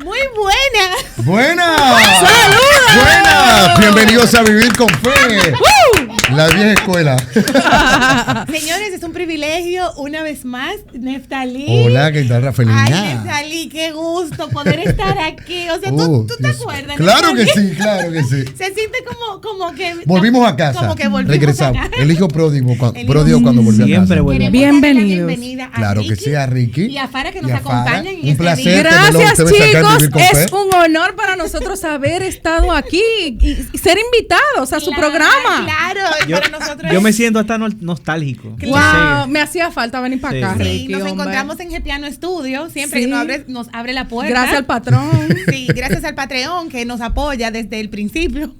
Muy buena. Buena. ¡Saludos! Buena. Bienvenidos a Vivir con Fe. La vieja escuela. Señores, es un privilegio una vez más, Neftalí. Hola, ¿qué tal, Rafaelina? Ay, Neftalí, qué gusto poder estar aquí. O sea, ¿tú te acuerdas? Claro que Neftalí? sí, claro que sí. Se siente como que... Volvimos a casa. Como que volvimos regresamos. a casa. El hijo pródigo, El pródigo hijo- cuando volvió Siempre a casa. vuelve. Queremos darle la Bienvenidos. bienvenida a Claro que Ricky sí, a Ricky. y a Farah que nos Y a Farah. acompañan en Un este placer día. tenerlos Gracias, ustedes acá en chicos. Vivir con Es Fe. un honor para nosotros haber estado aquí y ser invitados a su programa. Claro, Yo, para nosotros yo es- me siento hasta nostálgico. Wow, me hacía falta venir para Sí. acá, Sí, Ricky, nos hombre. encontramos en Gepiano Studio, siempre Sí. que nos abre la puerta. Gracias al patrón. Sí, gracias al Patreon que nos apoya desde el principio.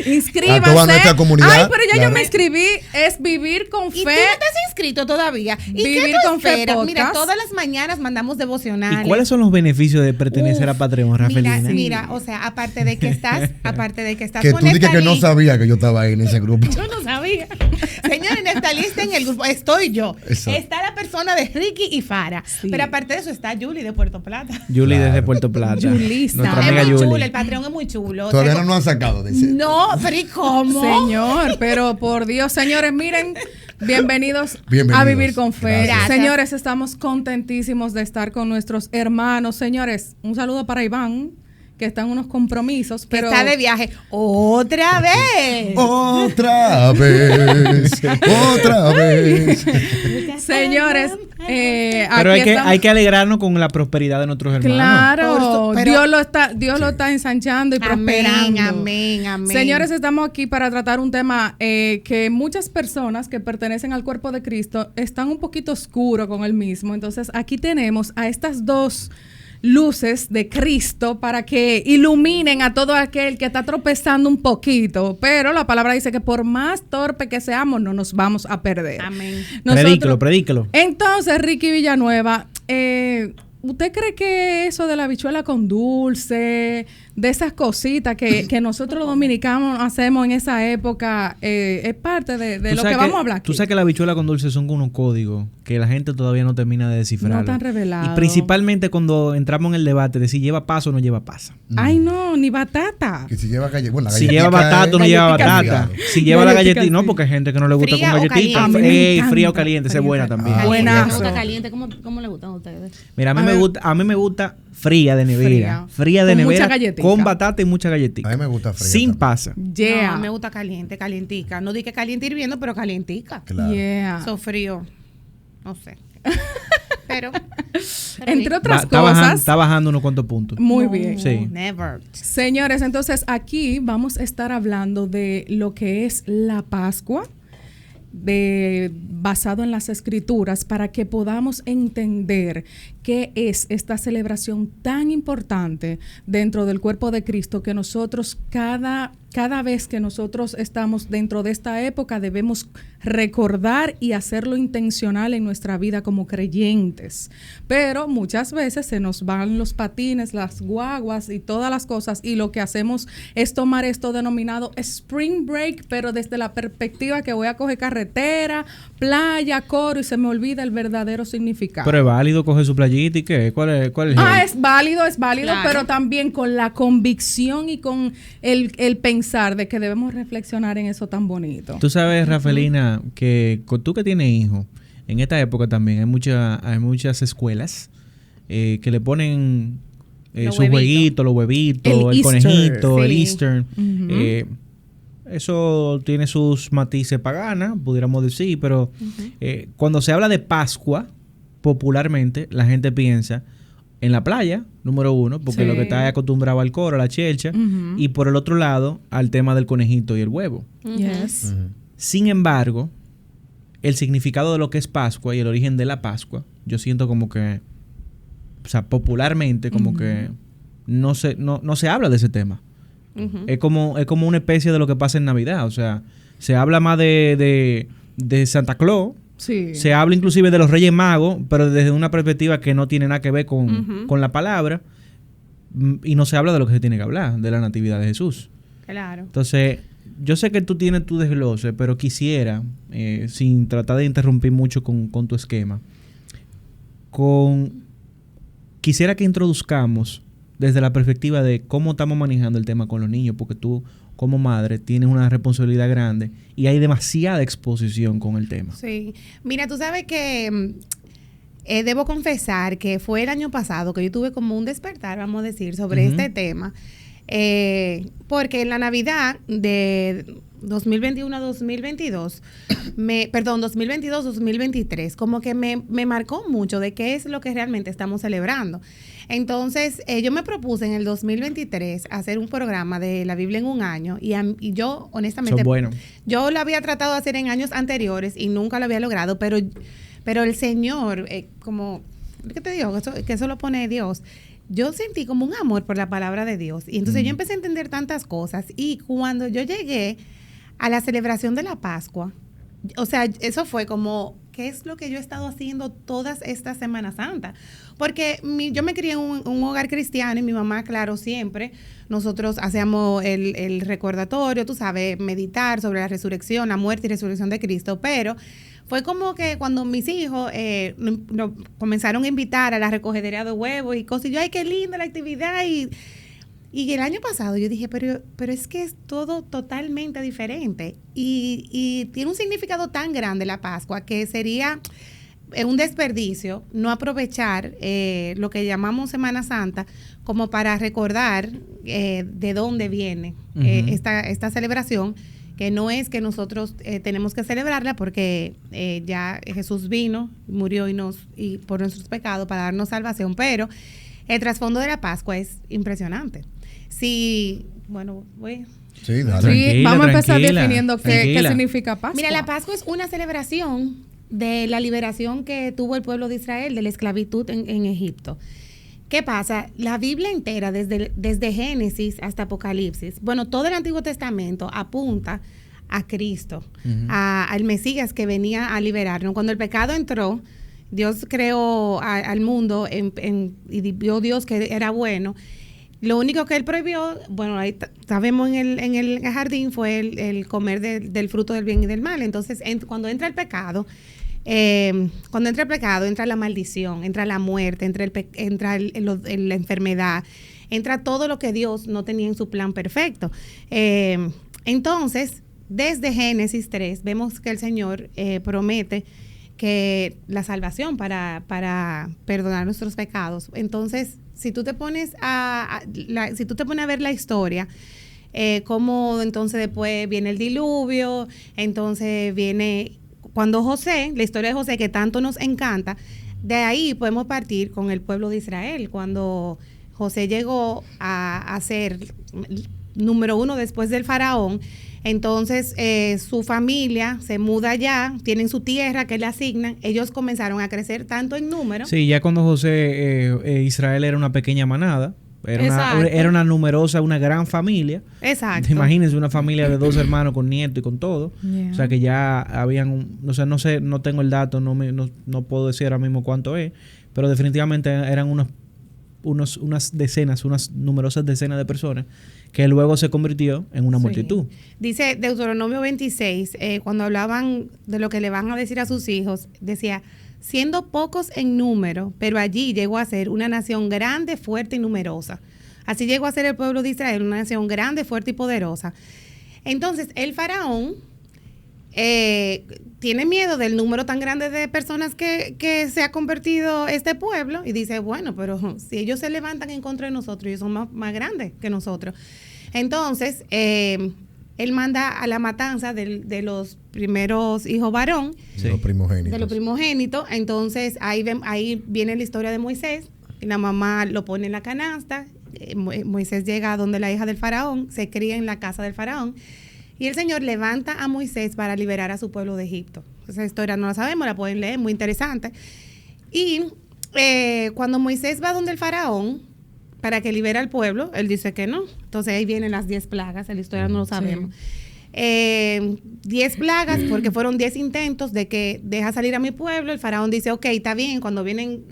Inscríbanse. A toda nuestra comunidad, Ay, pero ya claro. yo me inscribí. Es Vivir con Y tú Fe. no te has inscrito todavía. ¿Y Vivir qué tú con Fe esperas? Mira, Podcast. todas las mañanas mandamos devocionales. ¿Y cuáles son los beneficios de pertenecer Uf, a Patreon, Rafaelina? Mira, o sea, aparte de que estás Que con tú dices que no Neftalí. sabía que yo estaba ahí en ese grupo. Yo no sabía. Señores, Neftalí está en el grupo. Estoy yo. Exacto. Está la persona de Ricky y Farah. Sí. Pero aparte de eso está Julie de Puerto Plata. Julie Claro. desde Puerto Plata. Julissa. Nuestra Es amiga muy chulo, Julie. el Patreon es muy chulo. Todavía Tengo- no nos han sacado de ese. No, pero ¿y cómo? Señor, pero por Dios, señores, miren, bienvenidos Bienvenidos. a Vivir con Fe. Gracias. Señores, estamos contentísimos de estar con nuestros hermanos. Señores, un saludo para Iván, que está en unos compromisos, Que pero está de viaje. ¡Otra vez! Otra vez. Otra vez. señores, Pero aquí estamos- hay que alegrarnos con la prosperidad de nuestros hermanos. Claro, pero- Dios lo está ensanchando y prosperando. Amén, amén. Señores, estamos aquí para tratar un tema que muchas personas que pertenecen al cuerpo de Cristo están un poquito oscuros con el mismo. Entonces, aquí tenemos a estas dos luces de Cristo para que iluminen a todo aquel que está tropezando un poquito. Pero la palabra dice que por más torpe que seamos, no nos vamos a perder. Amén. Predíquelo. Entonces, Ricky Villanueva, ¿usted cree que eso de la habichuela con dulce, de esas cositas que nosotros los dominicanos hacemos en esa época, es parte de Tú lo sabes que vamos a hablar aquí? Tú sabes que la habichuela con dulce son unos códigos que la gente todavía no termina de descifrar. No están revelados. Y principalmente cuando entramos en el debate de si lleva pasa o no lleva pasa. Ay, no, ni batata. Que si lleva galletita. Bueno, la Si galletica lleva batata o no es- lleva Galletica batata. sí. Si lleva la Galletica galletita, no, sí. porque hay gente que no le gusta Fría con o galletita. caliente. A mí me Fría o encanta. caliente, esa es buena también. Ah, Caliente, buenazo. me gusta caliente. ¿Cómo le gustan a ustedes? Mira, A ver. a mí me gusta fría de nevera. Fría de Con mucha nevera galletica. con batata y mucha galletita. A mí me gusta fría Sin también. pasa. Yeah. No, me gusta caliente, calientica. No di que caliente hirviendo, pero calientica. Claro. Yeah. Eso frío. No sé. pero Entre otras Está cosas. bajando unos cuantos puntos. Muy No, bien. Sí. Never. Señores, entonces aquí vamos a estar hablando de lo que es la Pascua, basado en las Escrituras, para que podamos entender qué es esta celebración tan importante dentro del cuerpo de Cristo, que nosotros cada vez que nosotros estamos dentro de esta época debemos recordar y hacerlo intencional en nuestra vida como creyentes. Pero muchas veces se nos van los patines, las guaguas y todas las cosas, y lo que hacemos es tomar esto denominado Spring Break, pero desde la perspectiva que voy a coger carretera, playa, coro, y se me olvida el verdadero significado. Pero es válido coger su playita y qué. ¿Cuál es el Es válido, Claro. pero también con la convicción y con el pensar de que debemos reflexionar en eso tan bonito. Tú sabes, Rafaelina, que tú que tienes hijos, en esta época también hay muchas escuelas que le ponen Los sus jueguitos, los huevitos, el Easter, conejito, el sí. Easter. Ujú. Eso tiene sus matices paganas, pudiéramos decir, pero cuando se habla de Pascua, popularmente, la gente piensa en la playa, número uno, porque Sí. lo que está acostumbrado al coro, a la chelcha, Ujú. y por el otro lado, al tema del conejito y el huevo. Yes. Sin embargo, el significado de lo que es Pascua y el origen de la Pascua, yo siento como que, o sea, popularmente, como que no se habla de ese tema. Es como una especie de lo que pasa en Navidad. O sea, se habla más de Santa Claus. Sí. Se habla inclusive de los Reyes Magos, pero desde una perspectiva que no tiene nada que ver con la palabra. Y no se habla de lo que se tiene que hablar, de la Natividad de Jesús. Claro. Entonces, yo sé que tú tienes tu desglose, pero quisiera, sin tratar de interrumpir mucho con tu esquema, quisiera que introduzcamos desde la perspectiva de cómo estamos manejando el tema con los niños, porque tú como madre tienes una responsabilidad grande y hay demasiada exposición con el tema. Sí. Mira, tú sabes que debo confesar que fue el año pasado que yo tuve como un despertar, vamos a decir, sobre este tema. Porque en la Navidad de 2021 a 2022, 2022-2023, como que me marcó mucho de qué es lo que realmente estamos celebrando. Entonces, yo me propuse en el 2023 hacer un programa de la Biblia en un año y yo, honestamente, yo lo había tratado de hacer en años anteriores y nunca lo había logrado, pero el Señor, como, ¿qué te digo? Que eso lo pone Dios. Yo sentí como un amor por la palabra de Dios y entonces yo empecé a entender tantas cosas y cuando yo llegué a la celebración de la Pascua, o sea, eso fue como, ¿qué es lo que yo he estado haciendo todas estas Semanas Santas? Porque yo me crié en un hogar cristiano y mi mamá, claro, siempre, nosotros hacíamos el recordatorio, tú sabes, meditar sobre la resurrección, la muerte y resurrección de Cristo, pero fue como que cuando mis hijos nos comenzaron a invitar a la recogedería de huevos y cosas, y yo, ay, qué linda la actividad, y el año pasado yo dije, pero es que es todo totalmente diferente, y tiene un significado tan grande la Pascua que sería un desperdicio no aprovechar lo que llamamos Semana Santa como para recordar de dónde viene esta celebración, que no es que nosotros tenemos que celebrarla porque ya Jesús vino, murió y por nuestros pecados para darnos salvación, pero el trasfondo de la Pascua es impresionante. Sí, bueno, voy. Sí, dale. Sí, vamos a empezar definiendo qué significa Pascua. Mira, la Pascua es una celebración de la liberación que tuvo el pueblo de Israel de la esclavitud en Egipto. ¿Qué pasa? La Biblia entera, desde Génesis hasta Apocalipsis, bueno, todo el Antiguo Testamento apunta a Cristo, al Mesías que venía a liberarnos. Cuando el pecado entró, Dios creó al mundo y vio Dios que era bueno. Lo único que él prohibió, bueno, ahí sabemos en el jardín, fue el comer del fruto del bien y del mal. Entonces, cuando entra el pecado, entra la maldición, entra la muerte, entra la enfermedad, entra todo lo que Dios no tenía en su plan perfecto. Entonces, desde Génesis 3, vemos que el Señor promete que la salvación para perdonar nuestros pecados. Entonces, si tú te pones a ver la historia, cómo entonces después viene el diluvio, entonces viene cuando José, la historia de José que tanto nos encanta, de ahí podemos partir con el pueblo de Israel, cuando José llegó a ser número 1 después del faraón. Entonces su familia se muda allá, tienen su tierra que le asignan, ellos comenzaron a crecer tanto en número. Sí, ya cuando José, Israel era una pequeña manada, era una numerosa, una gran familia. Exacto. Imagínense una familia de 2 hermanos con nietos y con todo. Yeah. O sea que ya habían, o sea, no sé, no tengo el dato, no puedo decir ahora mismo cuánto es, pero definitivamente eran unas decenas, unas numerosas decenas de personas que luego se convirtió en una multitud. Dice Deuteronomio 26, cuando hablaban de lo que le van a decir a sus hijos, decía, siendo pocos en número, pero allí llegó a ser una nación grande, fuerte y numerosa. Así llegó a ser el pueblo de Israel, una nación grande, fuerte y poderosa. Entonces, el faraón tiene miedo del número tan grande de personas que se ha convertido este pueblo y dice, bueno, pero si ellos se levantan en contra de nosotros, ellos son más grandes que nosotros. Entonces, él manda a la matanza de los primeros hijos varón. Sí. De los primogénitos. Entonces, ahí viene la historia de Moisés. Y la mamá lo pone en la canasta. Moisés llega a donde la hija del faraón, se cría en la casa del faraón. Y el Señor levanta a Moisés para liberar a su pueblo de Egipto. Esa historia no la sabemos, la pueden leer, muy interesante. Y cuando Moisés va donde el faraón para que libere al pueblo, él dice que no. Entonces ahí vienen las 10 plagas, la historia no lo sabemos. 10 plagas porque fueron 10 intentos de que deja salir a mi pueblo. El faraón dice, ok, está bien, cuando vienen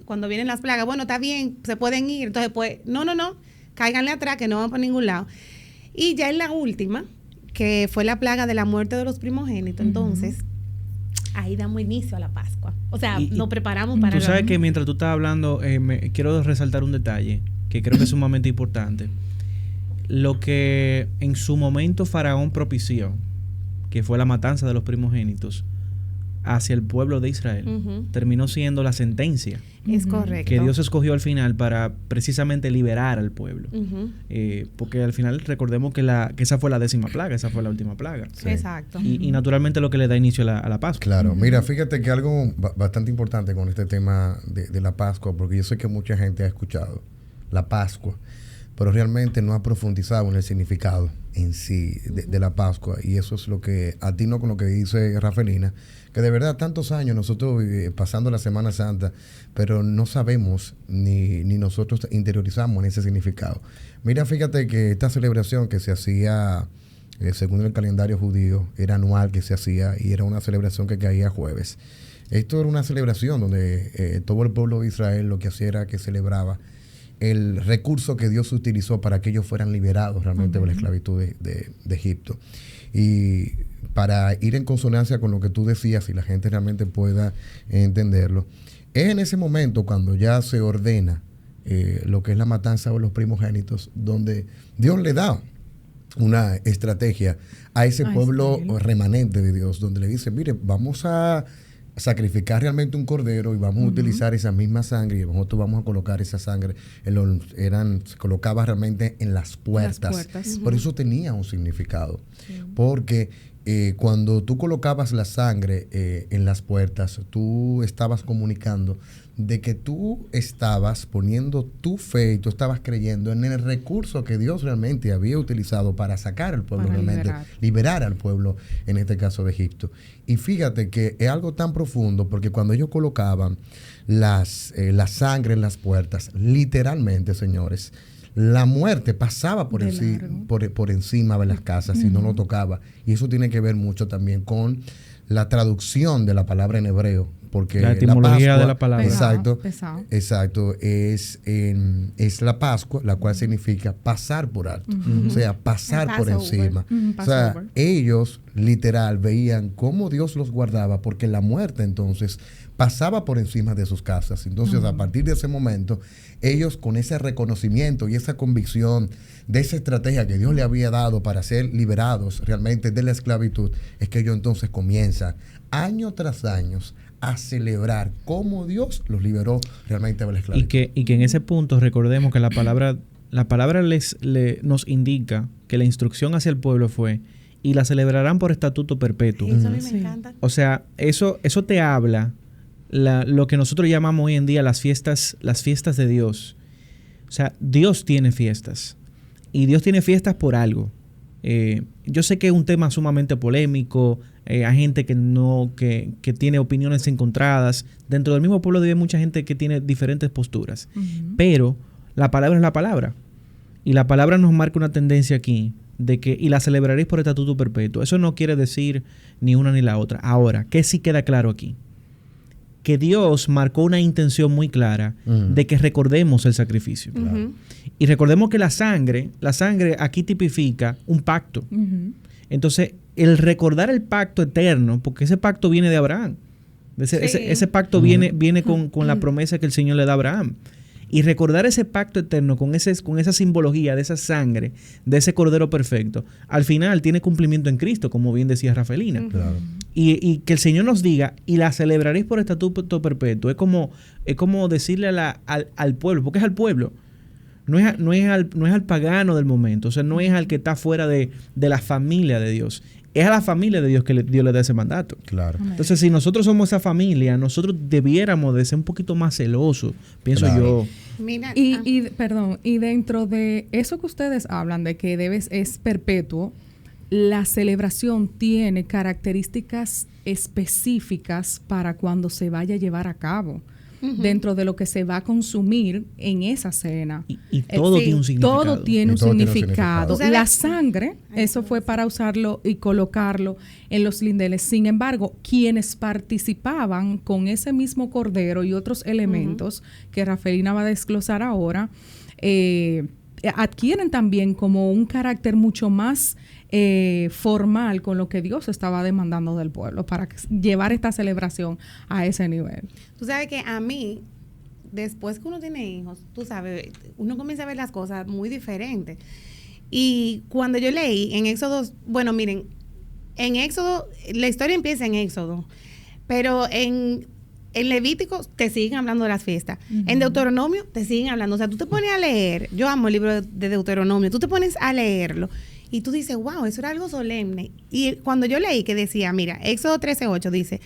las plagas, bueno, está bien, se pueden ir. Entonces, pues, no, cáiganle atrás que no van por ningún lado. Y ya en la última, que fue la plaga de la muerte de los primogénitos, entonces ahí damos inicio a la Pascua. O sea, nos preparamos para... Tú sabes que mientras tú estás hablando, quiero resaltar un detalle. que creo que es sumamente importante. Lo que en su momento Faraón propició, que fue la matanza de los primogénitos hacia el pueblo de Israel, terminó siendo la sentencia Es correcto. que Dios escogió al final para precisamente liberar al pueblo. Porque al final recordemos que esa fue la 10ª plaga, esa fue la última plaga. Sí. Exacto. Y naturalmente lo que le da inicio a la Pascua. Claro, mira, fíjate que algo bastante importante con este tema de la Pascua, porque yo sé que mucha gente ha escuchado la Pascua, pero realmente no ha profundizado en el significado en sí de la Pascua. Y eso es lo que atino con lo que dice Rafelina, que de verdad tantos años nosotros pasando la Semana Santa, pero no sabemos ni nosotros interiorizamos en ese significado. Mira, fíjate que esta celebración que se hacía, según el calendario judío, era anual que se hacía y era una celebración que caía jueves. Esto era una celebración donde todo el pueblo de Israel lo que hacía era que celebraba el recurso que Dios utilizó para que ellos fueran liberados realmente de la esclavitud de Egipto. Y para ir en consonancia con lo que tú decías y la gente realmente pueda entenderlo, es en ese momento cuando ya se ordena lo que es la matanza de los primogénitos, donde Dios le da una estrategia a ese pueblo remanente de Dios, donde le dice, mire, vamos a sacrificar realmente un cordero y vamos a utilizar esa misma sangre y nosotros vamos a colocar esa sangre se colocaba realmente en las puertas. Por eso tenía un significado, porque cuando tú colocabas la sangre en las puertas, tú estabas comunicando de que tú estabas poniendo tu fe y tú estabas creyendo en el recurso que Dios realmente había utilizado para sacar al pueblo, liberar al pueblo, en este caso de Egipto. Y fíjate que es algo tan profundo, porque cuando ellos colocaban la sangre en las puertas, literalmente, señores, la muerte pasaba por encima de las casas y no lo tocaba. Y eso tiene que ver mucho también con la traducción de la palabra en hebreo, porque la etimología de la palabra. Exacto, es la Pascua, la cual significa pasar por alto, o sea, pasar por encima. O sea, ellos literal veían cómo Dios los guardaba, porque la muerte entonces pasaba por encima de sus casas. Entonces, a partir de ese momento, ellos con ese reconocimiento y esa convicción de esa estrategia que Dios le había dado para ser liberados realmente de la esclavitud, es que ellos entonces comienzan año tras año a celebrar cómo Dios los liberó realmente de la esclavitud. Y que en ese punto recordemos que la palabra nos indica que la instrucción hacia el pueblo fue: y la celebrarán por estatuto perpetuo. Eso a mí me encanta. O sea, eso te habla lo que nosotros llamamos hoy en día las fiestas de Dios. O sea, Dios tiene fiestas. Y Dios tiene fiestas por algo. Yo sé que es un tema sumamente polémico. Hay gente que tiene opiniones encontradas. Dentro del mismo pueblo de Dios hay mucha gente que tiene diferentes posturas. Pero la palabra es la palabra. Y la palabra nos marca una tendencia aquí de que y la celebraréis por estatuto perpetuo. Eso no quiere decir ni una ni la otra. Ahora, ¿qué sí queda claro aquí? Que Dios marcó una intención muy clara de que recordemos el sacrificio. Y recordemos que la sangre aquí tipifica un pacto. Entonces, el recordar el pacto eterno, porque ese pacto viene de Abraham. Ese pacto viene con la promesa que el Señor le da a Abraham. Y recordar ese pacto eterno con esa simbología de esa sangre, de ese cordero perfecto, al final tiene cumplimiento en Cristo, como bien decía Rafelina. Claro. Y que el Señor nos diga, y la celebraréis por estatuto perpetuo, es como decirle al pueblo, porque es al pueblo, no es al pagano del momento, o sea, no es al que está fuera de la familia de Dios. Es a la familia de Dios que Dios le da ese mandato. Claro. Entonces, si nosotros somos esa familia, nosotros debiéramos de ser un poquito más celosos, pienso yo. Mira, y dentro de eso que ustedes hablan de que es perpetuo, la celebración tiene características específicas para cuando se vaya a llevar a cabo. Dentro de lo que se va a consumir en esa cena. Y todo tiene un significado. Todo tiene un significado. O sea, la sangre, eso fue para usarlo y colocarlo en los lindeles. Sin embargo, quienes participaban con ese mismo cordero y otros elementos que Rafelina va a desglosar ahora, adquieren también como un carácter mucho más formal con lo que Dios estaba demandando del pueblo para llevar esta celebración a ese nivel. Tú sabes que a mí, después que uno tiene hijos, tú sabes, uno comienza a ver las cosas muy diferentes. Y cuando yo leí en Éxodo, bueno, miren, en Éxodo, la historia empieza en Éxodo, pero en Levítico te siguen hablando de las fiestas. En Deuteronomio te siguen hablando. O sea, tú te pones a leer, yo amo el libro de Deuteronomio, tú te pones a leerlo y tú dices, wow, eso era algo solemne. Y cuando yo leí que decía, mira, Éxodo 13:8 dice,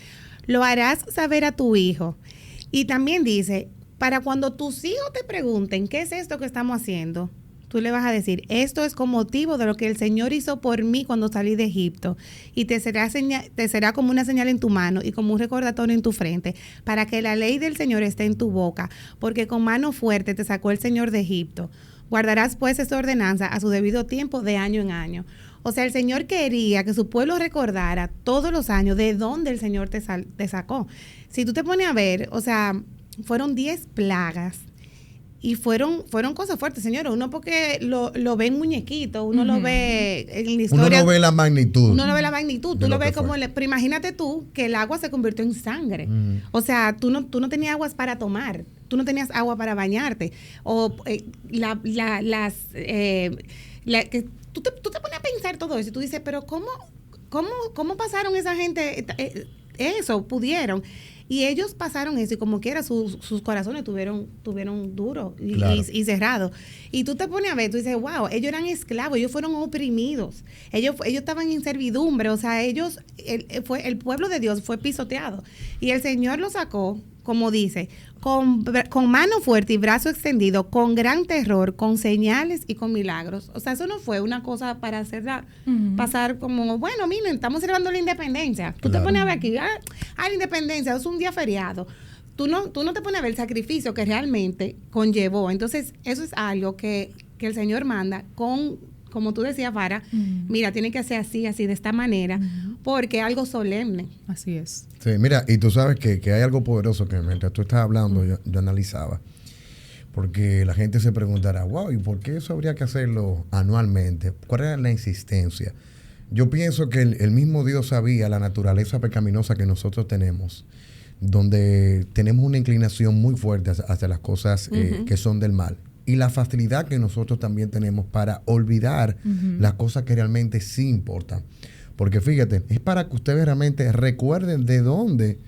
lo harás saber a tu hijo. Y también dice, para cuando tus hijos te pregunten, ¿qué es esto que estamos haciendo? Tú le vas a decir, esto es con motivo de lo que el Señor hizo por mí cuando salí de Egipto, y te será como una señal en tu mano y como un recordatorio en tu frente, para que la ley del Señor esté en tu boca, porque con mano fuerte te sacó el Señor de Egipto. Guardarás pues esta ordenanza a su debido tiempo de año en año. O sea, el Señor quería que su pueblo recordara todos los años de dónde el Señor te sacó. Si tú te pones a ver, o sea, fueron 10 plagas. Y fueron cosas fuertes, señores. Uno porque lo ve en muñequito, uno lo ve en la historia. Uno no ve la magnitud. Uno no ve la magnitud. Tú lo ves como... Pero imagínate tú que el agua se convirtió en sangre. O sea, tú no tenías aguas para tomar. Tú no tenías agua para bañarte. O que tú te pones a pensar todo eso y tú dices, pero ¿cómo pasaron esa gente eso? Pudieron. Y ellos pasaron eso y como quiera sus corazones tuvieron duros y cerrados. Y tú te pones a ver, tú dices, wow, ellos eran esclavos, ellos fueron oprimidos, ellos estaban en servidumbre, o sea, el pueblo de Dios fue pisoteado. Y el Señor lo sacó, como dice, con mano fuerte y brazo extendido, con gran terror, con señales y con milagros. O sea, eso no fue una cosa para hacerla pasar como, bueno, miren, estamos celebrando la independencia. Tú te pones a ver aquí, la independencia es un día feriado. Tú no te pones a ver el sacrificio que realmente conllevó. Entonces, eso es algo que el Señor manda como tú decías, Farah, mira, tiene que ser así, de esta manera, porque es algo solemne. Así es. Sí, mira, y tú sabes que hay algo poderoso que mientras tú estás hablando, yo analizaba. Porque la gente se preguntará, wow, ¿y por qué eso habría que hacerlo anualmente? ¿Cuál era la insistencia? Yo pienso que el mismo Dios sabía la naturaleza pecaminosa que nosotros tenemos, donde tenemos una inclinación muy fuerte hacia las cosas que son del mal. Y la facilidad que nosotros también tenemos para olvidar las cosas que realmente sí importan. Porque fíjate, es para que ustedes realmente recuerden de dónde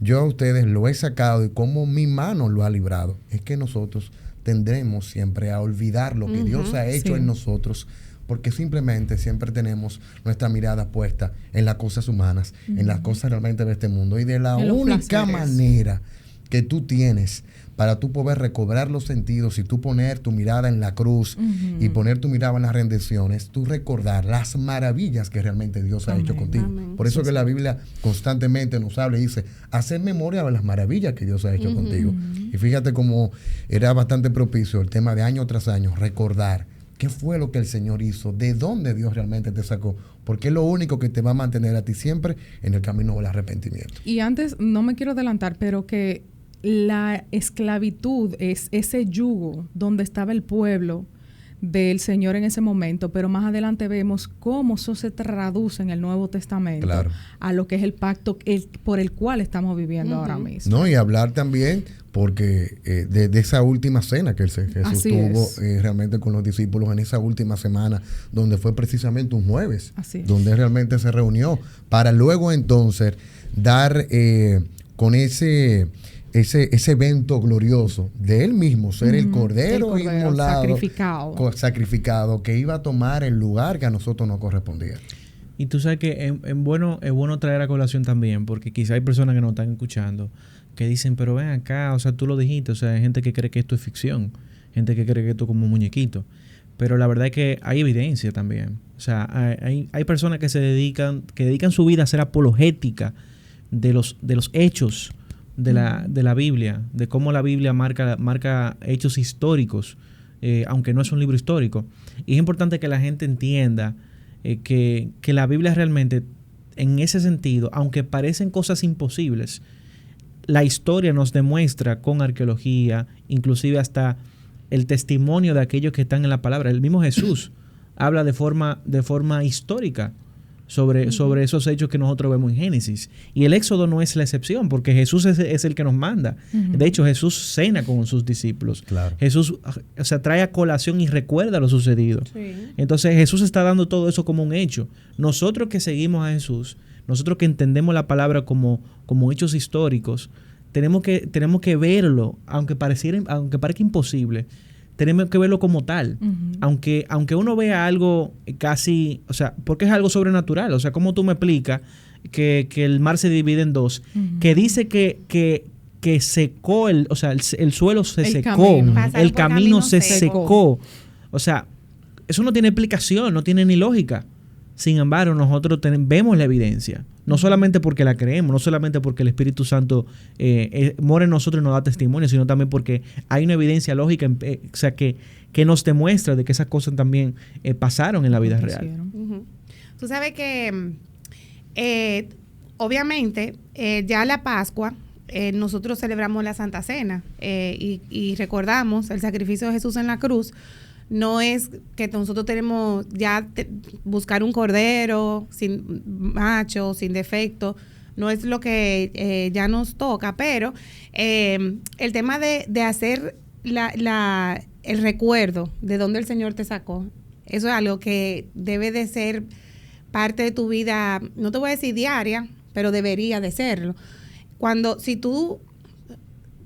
yo a ustedes lo he sacado y cómo mi mano lo ha librado. Es que nosotros tendremos siempre a olvidar lo que Dios ha hecho en nosotros, porque simplemente siempre tenemos nuestra mirada puesta en las cosas humanas, en las cosas realmente de este mundo. Y de la única manera que tú tienes para tú poder recobrar los sentidos y tú poner tu mirada en la cruz y poner tu mirada en las rendiciones, tú recordar las maravillas que realmente Dios ha hecho contigo. Amén. Por eso que la Biblia constantemente nos habla y dice, hacer memoria de las maravillas que Dios ha hecho contigo. Y fíjate cómo era bastante propicio el tema de año tras año, recordar qué fue lo que el Señor hizo, de dónde Dios realmente te sacó, porque es lo único que te va a mantener a ti siempre en el camino del arrepentimiento. Y antes, no me quiero adelantar, pero que la esclavitud es ese yugo donde estaba el pueblo del Señor en ese momento, pero más adelante vemos cómo eso se traduce en el Nuevo Testamento a lo que es el pacto por el cual estamos viviendo ahora mismo. No, y hablar también porque de esa última cena que Jesús tuvo realmente con los discípulos en esa última semana, donde fue precisamente un jueves, donde realmente se reunió para luego entonces dar con ese evento glorioso de él mismo, ser el cordero inmolado, sacrificado, que iba a tomar el lugar que a nosotros nos correspondía. Y tú sabes que es bueno traer a colación también, porque quizá hay personas que nos están escuchando que dicen, pero ven acá, o sea, tú lo dijiste, o sea, hay gente que cree que esto es ficción, gente que cree que esto es como un muñequito, pero la verdad es que hay evidencia también. O sea, hay personas que dedican su vida a hacer apologética de los hechos de la Biblia, de cómo la Biblia marca hechos históricos, aunque no es un libro histórico. Y es importante que la gente entienda que la Biblia realmente, en ese sentido, aunque parecen cosas imposibles, la historia nos demuestra con arqueología, inclusive hasta el testimonio de aquellos que están en la palabra. El mismo Jesús habla de forma histórica sobre esos hechos que nosotros vemos en Génesis. Y el Éxodo no es la excepción, porque Jesús es el que nos manda. De hecho, Jesús cena con sus discípulos. Claro. Jesús, trae a colación y recuerda lo sucedido. Sí. Entonces, Jesús está dando todo eso como un hecho. Nosotros que seguimos a Jesús, nosotros que entendemos la palabra como hechos históricos, tenemos que verlo, aunque parezca imposible. Tenemos que verlo como tal. Aunque uno vea algo casi, porque es algo sobrenatural. O sea, ¿cómo tú me explicas que el mar se divide en dos? Que dice que secó, el suelo se secó, el camino se secó. O sea, eso no tiene explicación, no tiene ni lógica. Sin embargo, nosotros vemos la evidencia. No solamente porque la creemos, no solamente porque el Espíritu Santo mora en nosotros y nos da testimonio, sino también porque hay una evidencia lógica, que nos demuestra de que esas cosas también pasaron en la vida real. Tú sabes que, obviamente, ya la Pascua, nosotros celebramos la Santa Cena y recordamos el sacrificio de Jesús en la cruz. No es que nosotros tenemos buscar un cordero sin macho, sin defecto. No es lo que ya nos toca, pero el tema de hacer el recuerdo de dónde el Señor te sacó, eso es algo que debe de ser parte de tu vida, no te voy a decir diaria, pero debería de serlo. Si tú,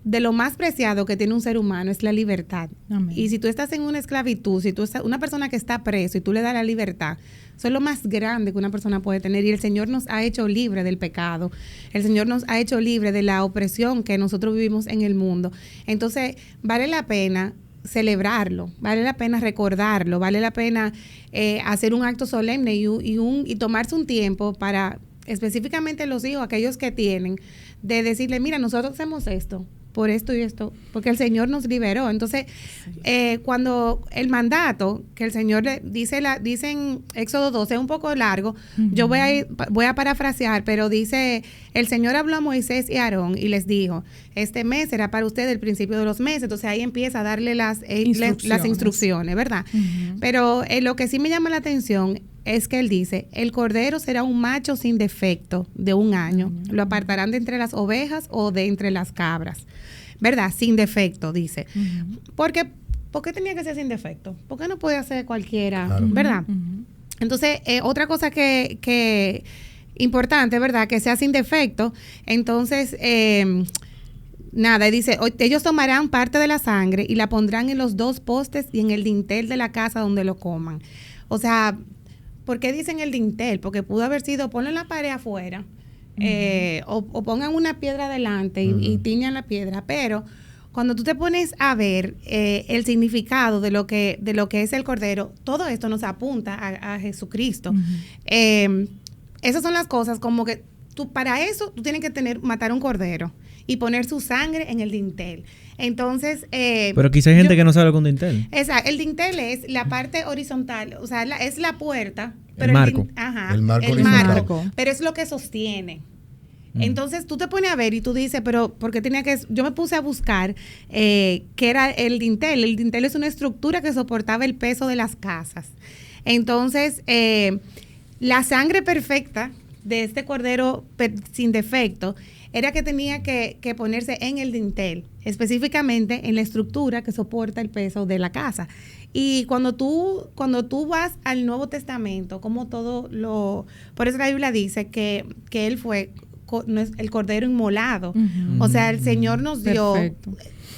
de lo más preciado que tiene un ser humano es la libertad. Amén. Y si tú estás en una esclavitud, si tú estás una persona que está preso y tú le das la libertad, eso es lo más grande que una persona puede tener. Y el Señor nos ha hecho libre del pecado. El Señor nos ha hecho libre de la opresión que nosotros vivimos en el mundo. Entonces, vale la pena celebrarlo, vale la pena recordarlo, vale la pena hacer un acto solemne y tomarse un tiempo para, específicamente los hijos, aquellos que tienen, de decirle, mira, nosotros hacemos esto, por esto y esto, porque el Señor nos liberó. Entonces, cuando el mandato que el Señor le dice en Éxodo 12, es un poco largo, yo voy a parafrasear, pero dice, el Señor habló a Moisés y a Aarón y les dijo, este mes será para ustedes el principio de los meses. Entonces ahí empieza a darle las instrucciones, ¿verdad? Pero lo que sí me llama la atención es que él dice, el cordero será un macho sin defecto de 1 año. Lo apartarán de entre las ovejas o de entre las cabras. ¿Verdad? Sin defecto, dice. ¿Por qué tenía que ser sin defecto? ¿Por qué no puede ser cualquiera? Claro. ¿Verdad? Entonces, otra cosa que importante, ¿verdad? Que sea sin defecto. Entonces, dice, ellos tomarán parte de la sangre y la pondrán en los 2 postes y en el dintel de la casa donde lo coman. O sea, ¿por qué dicen el dintel? Porque pudo haber sido, ponlo en la pared afuera, o pongan una piedra adelante y tiñan la piedra. Pero cuando tú te pones a ver el significado de lo que es el cordero, todo esto nos apunta a Jesucristo. Esas son las cosas como que para eso tú tienes que matar un cordero y poner su sangre en el dintel. Entonces, pero quizá hay gente que no sabe lo que es un dintel. Exacto, el dintel es la parte horizontal, o sea, es la puerta. Pero el marco. El marco. Pero es lo que sostiene. Entonces tú te pones a ver y tú dices, pero ¿por qué tenía que...? Yo me puse a buscar qué era el dintel. El dintel es una estructura que soportaba el peso de las casas. Entonces, la sangre perfecta de este cordero sin defecto era que tenía que ponerse en el dintel, específicamente en la estructura que soporta el peso de la casa. Y cuando tú vas al Nuevo Testamento, como por eso la Biblia dice que él fue el cordero inmolado. O sea, el Señor nos dio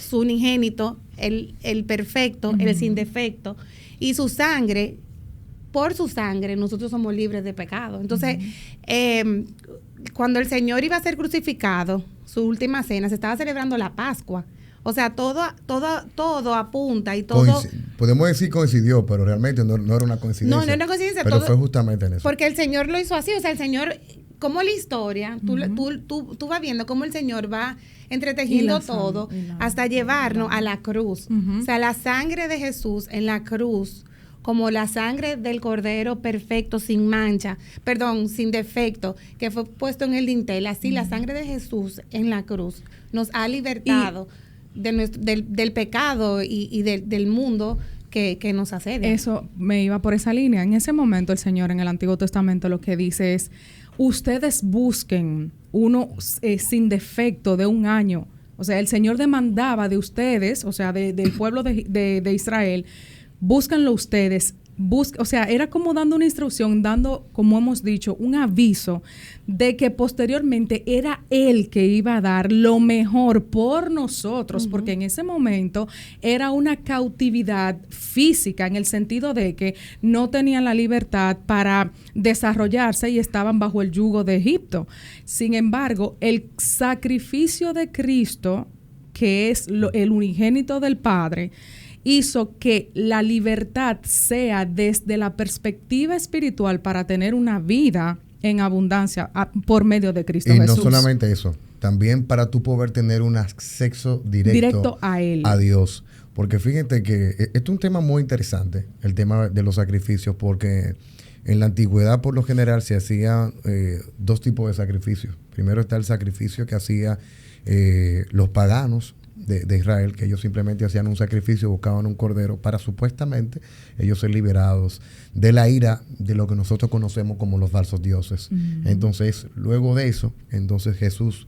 su unigénito, el perfecto, el sin defecto, y su sangre, por su sangre nosotros somos libres de pecado. Entonces, cuando el Señor iba a ser crucificado, su última cena, se estaba celebrando la Pascua. O sea, todo apunta y todo... Podemos decir coincidió, pero realmente no era una coincidencia. No era una coincidencia. Pero fue justamente en eso. Porque el Señor lo hizo así. O sea, el Señor, como la historia, tú vas viendo cómo el Señor va entretejiendo todo hasta llevarnos a la cruz. O sea, la sangre de Jesús en la cruz, como la sangre del cordero perfecto, sin mancha, sin defecto, que fue puesto en el dintel, así la sangre de Jesús en la cruz nos ha libertado del pecado y del mundo que nos asedian. Eso me iba por esa línea. En ese momento el Señor en el Antiguo Testamento lo que dice es, ustedes busquen uno sin defecto de 1 año. O sea, el Señor demandaba de ustedes, o sea, del pueblo de Israel, búscanlo ustedes. O sea, era como dando una instrucción, dando, como hemos dicho, un aviso de que posteriormente era Él que iba a dar lo mejor por nosotros, porque en ese momento era una cautividad física, en el sentido de que no tenían la libertad para desarrollarse y estaban bajo el yugo de Egipto. Sin embargo, el sacrificio de Cristo, que es el unigénito del Padre, hizo que la libertad sea desde la perspectiva espiritual para tener una vida en abundancia por medio de Cristo Jesús. Y no solamente eso, también para tú poder tener un acceso directo a Él, a Dios. Porque fíjate que esto es un tema muy interesante, el tema de los sacrificios, porque en la antigüedad por lo general se hacían 2 tipos de sacrificios. Primero está el sacrificio que hacían los paganos de Israel, que ellos simplemente hacían un sacrificio, buscaban un cordero para supuestamente ellos ser liberados de la ira de lo que nosotros conocemos como los falsos dioses. Entonces, luego de eso, entonces Jesús,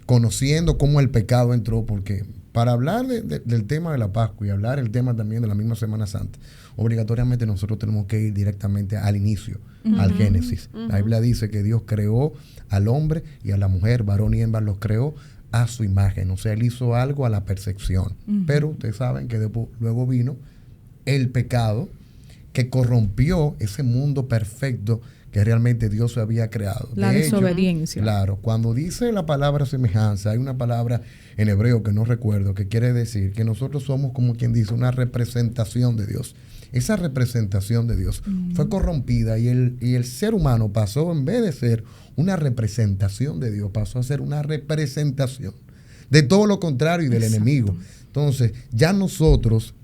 conociendo cómo el pecado entró, porque para hablar del tema de la Pascua y hablar el tema también de la misma Semana Santa, obligatoriamente nosotros tenemos que ir directamente al inicio, al Génesis. La Biblia dice que Dios creó al hombre y a la mujer, varón y hembra los creó a su imagen, o sea, Él hizo algo a la perfección. Pero ustedes saben que luego vino el pecado que corrompió ese mundo perfecto que realmente Dios había creado. La desobediencia. Claro, cuando dice la palabra semejanza, hay una palabra en hebreo que no recuerdo, que quiere decir que nosotros somos, como quien dice, una representación de Dios. Esa representación de Dios fue corrompida y el ser humano pasó, en vez de ser una representación de Dios, pasó a ser una representación de todo lo contrario y del enemigo. Entonces, ya nosotros,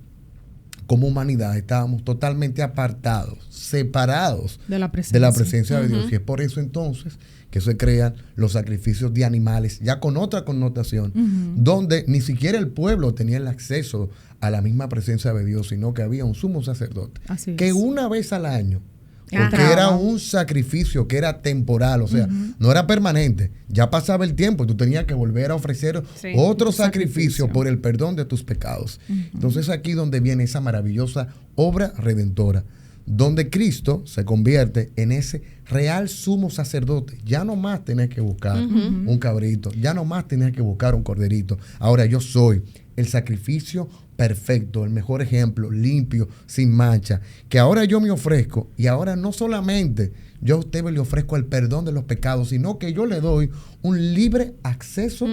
como humanidad, estábamos totalmente apartados, separados de la presencia de Dios. Y es por eso entonces que se crean los sacrificios de animales, ya con otra connotación, donde ni siquiera el pueblo tenía el acceso a la misma presencia de Dios, sino que había un sumo sacerdote que una vez al año, porque era un sacrificio que era temporal, o sea, no era permanente, ya pasaba el tiempo, tú tenías que volver a ofrecer otro sacrificio por el perdón de tus pecados. Entonces aquí donde viene esa maravillosa obra redentora, donde Cristo se convierte en ese real sumo sacerdote. Ya no más tenés que buscar un cabrito, ya no más tenés que buscar un corderito. Ahora yo soy el sacrificio perfecto, el mejor ejemplo, limpio, sin mancha, que ahora yo me ofrezco, y ahora no solamente yo a usted le ofrezco el perdón de los pecados, sino que yo le doy un libre acceso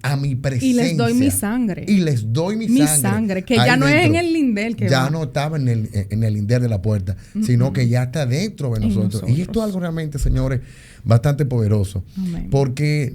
a mi presencia. Y les doy mi sangre. Y les doy mi sangre. Que ya no es en el lindel que ya no estaba en el lindel de la puerta, sino que ya está dentro de nosotros. Y esto es algo realmente, señores, bastante poderoso. Amén. Porque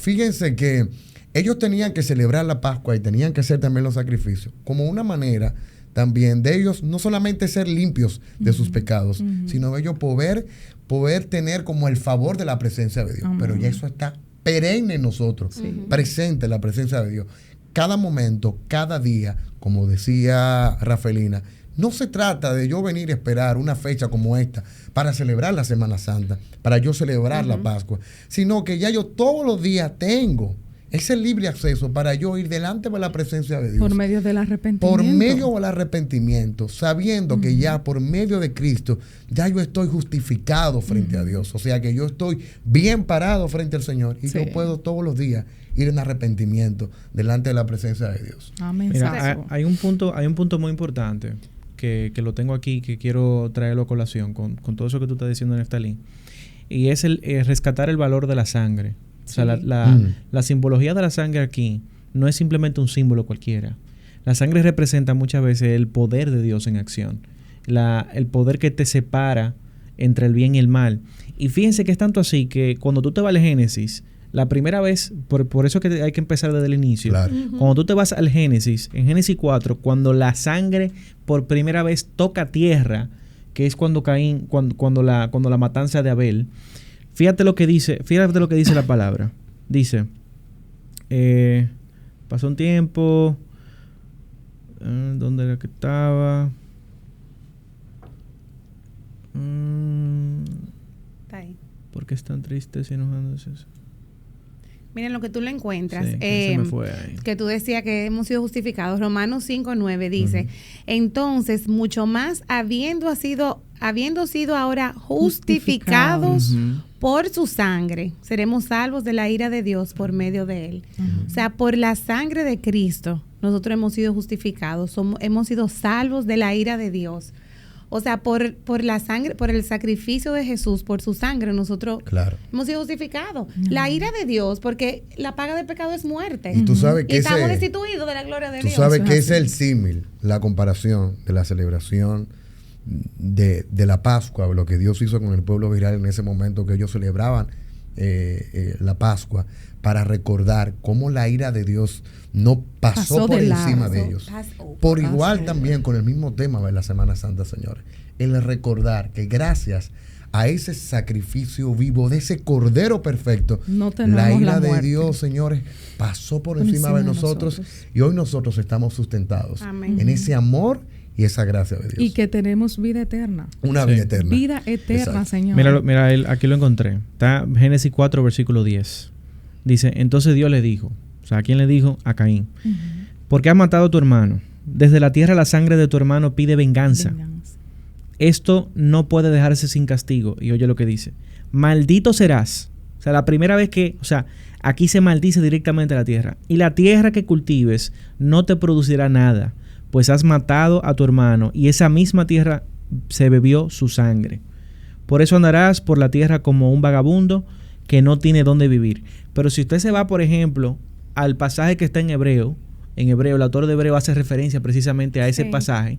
fíjense que ellos tenían que celebrar la Pascua y tenían que hacer también los sacrificios como una manera también de ellos no solamente ser limpios de sus pecados, sino ellos poder tener como el favor de la presencia de Dios. Pero ya eso está perenne en nosotros, presente la presencia de Dios. Cada momento, cada día, como decía Rafaelina, no se trata de yo venir a esperar una fecha como esta para celebrar la Semana Santa, para yo celebrar la Pascua, sino que ya yo todos los días tengo ese libre acceso para yo ir delante de la presencia de Dios. Por medio del arrepentimiento. Por medio del arrepentimiento, sabiendo que ya por medio de Cristo, ya yo estoy justificado frente a Dios. O sea que yo estoy bien parado frente al Señor y yo puedo todos los días ir en arrepentimiento delante de la presencia de Dios. Amén. Mira, hay un punto muy importante que lo tengo aquí, que quiero traerlo a colación con todo eso que tú estás diciendo, Neftalí. Y es el rescatar el valor de la sangre. O sea, la simbología de la sangre aquí no es simplemente un símbolo cualquiera. La sangre representa muchas veces el poder de Dios en acción. El poder que te separa entre el bien y el mal. Y fíjense que es tanto así que cuando tú te vas al Génesis, la primera vez, por eso que hay que empezar desde el inicio. Claro. Cuando tú te vas al Génesis, en Génesis 4, cuando la sangre por primera vez toca tierra, que es cuando Caín, cuando la matanza de Abel, fíjate lo que dice la palabra. Dice, pasó un tiempo, ¿Dónde era que estaba? Está ahí. ¿Por qué están tristes y enojándose? Miren lo que tú lo encuentras. Sí, que se me fue ahí. Que tú decías que hemos sido justificados. Romanos 5:9 dice, entonces, mucho más habiendo sido ahora justificados por su sangre, seremos salvos de la ira de Dios por medio de él. O sea, por la sangre de Cristo, nosotros hemos sido justificados, hemos sido salvos de la ira de Dios. O sea, por la sangre, por el sacrificio de Jesús, por su sangre, nosotros hemos sido justificados. La ira de Dios, porque la paga del pecado es muerte. Y tú sabes que estamos destituidos de la gloria de Dios. Tú sabes que es el símil, la comparación de la celebración de la Pascua, lo que Dios hizo con el pueblo de Israel en ese momento que ellos celebraban la Pascua, para recordar cómo la ira de Dios no pasó por encima de ellos. Por igual también con el mismo tema de la Semana Santa, señores. El recordar que gracias a ese sacrificio vivo de ese Cordero perfecto, la ira de Dios, señores, pasó por encima de nosotros y hoy nosotros estamos sustentados en ese amor y esa gracia de Dios. Y que tenemos vida eterna. Una vida eterna. Vida eterna, Exacto. Señor. Mira, aquí lo encontré. Está Génesis 4, versículo 10. Dice, entonces Dios le dijo, o sea, ¿a quién le dijo? A Caín. ¿Por qué has matado a tu hermano? Desde la tierra la sangre de tu hermano pide venganza. Esto no puede dejarse sin castigo. Y oye lo que dice. Maldito serás. O sea, la primera vez que, o sea, aquí se maldice directamente a la tierra. Y la tierra que cultives no te producirá nada, pues has matado a tu hermano y esa misma tierra se bebió su sangre. Por eso andarás por la tierra como un vagabundo que no tiene dónde vivir. Pero si usted se va, por ejemplo, al pasaje que está en Hebreo, el autor de Hebreo hace referencia precisamente a ese pasaje,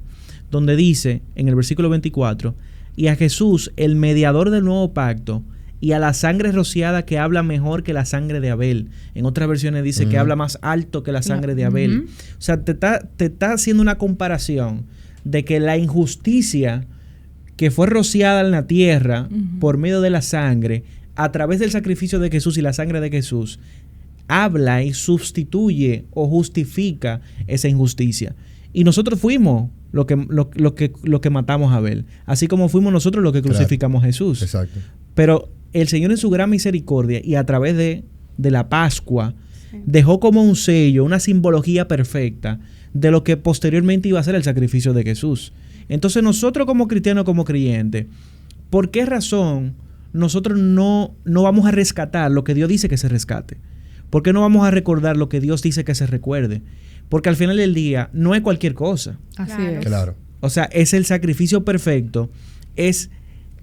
donde dice, en el versículo 24, y a Jesús, el mediador del nuevo pacto, y a la sangre rociada que habla mejor que la sangre de Abel. En otras versiones dice que habla más alto que la sangre de Abel. O sea, te está haciendo una comparación de que la injusticia que fue rociada en la tierra por medio de la sangre, a través del sacrificio de Jesús y la sangre de Jesús, habla y sustituye o justifica esa injusticia. Y nosotros fuimos lo que matamos a Abel, así como fuimos nosotros los que crucificamos a Jesús. Exacto. Pero el Señor en su gran misericordia y a través de la Pascua dejó como un sello, una simbología perfecta de lo que posteriormente iba a ser el sacrificio de Jesús. Entonces nosotros como cristianos, como creyentes, ¿por qué razón nosotros no vamos a rescatar lo que Dios dice que se rescate? ¿Por qué no vamos a recordar lo que Dios dice que se recuerde? Porque al final del día no es cualquier cosa. Así es. Claro. O sea, es el sacrificio perfecto, es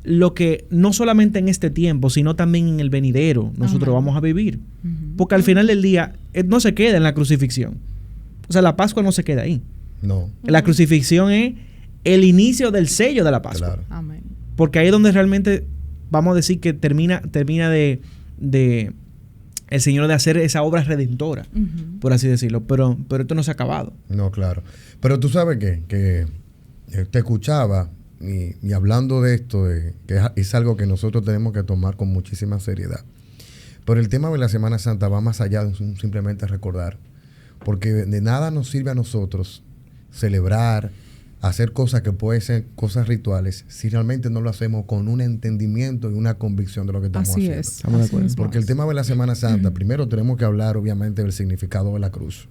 lo que no solamente en este tiempo, sino también en el venidero nosotros vamos a vivir. Porque al final del día no se queda en la crucifixión. O sea, la Pascua no se queda ahí. No. La crucifixión es el inicio del sello de la Pascua. Claro. Amén. Porque ahí es donde realmente vamos a decir que termina de el Señor de hacer esa obra redentora, por así decirlo. Pero esto no se ha acabado. No, claro. Pero tú sabes que te escuchaba y hablando de esto, que es algo que nosotros tenemos que tomar con muchísima seriedad. Pero el tema de la Semana Santa va más allá de simplemente recordar. Porque de nada nos sirve a nosotros celebrar, hacer cosas que pueden ser cosas rituales, si realmente no lo hacemos con un entendimiento y una convicción de lo que estamos haciendo. Estamos de acuerdo. Porque el tema de la Semana Santa, primero tenemos que hablar obviamente del significado de la cruz.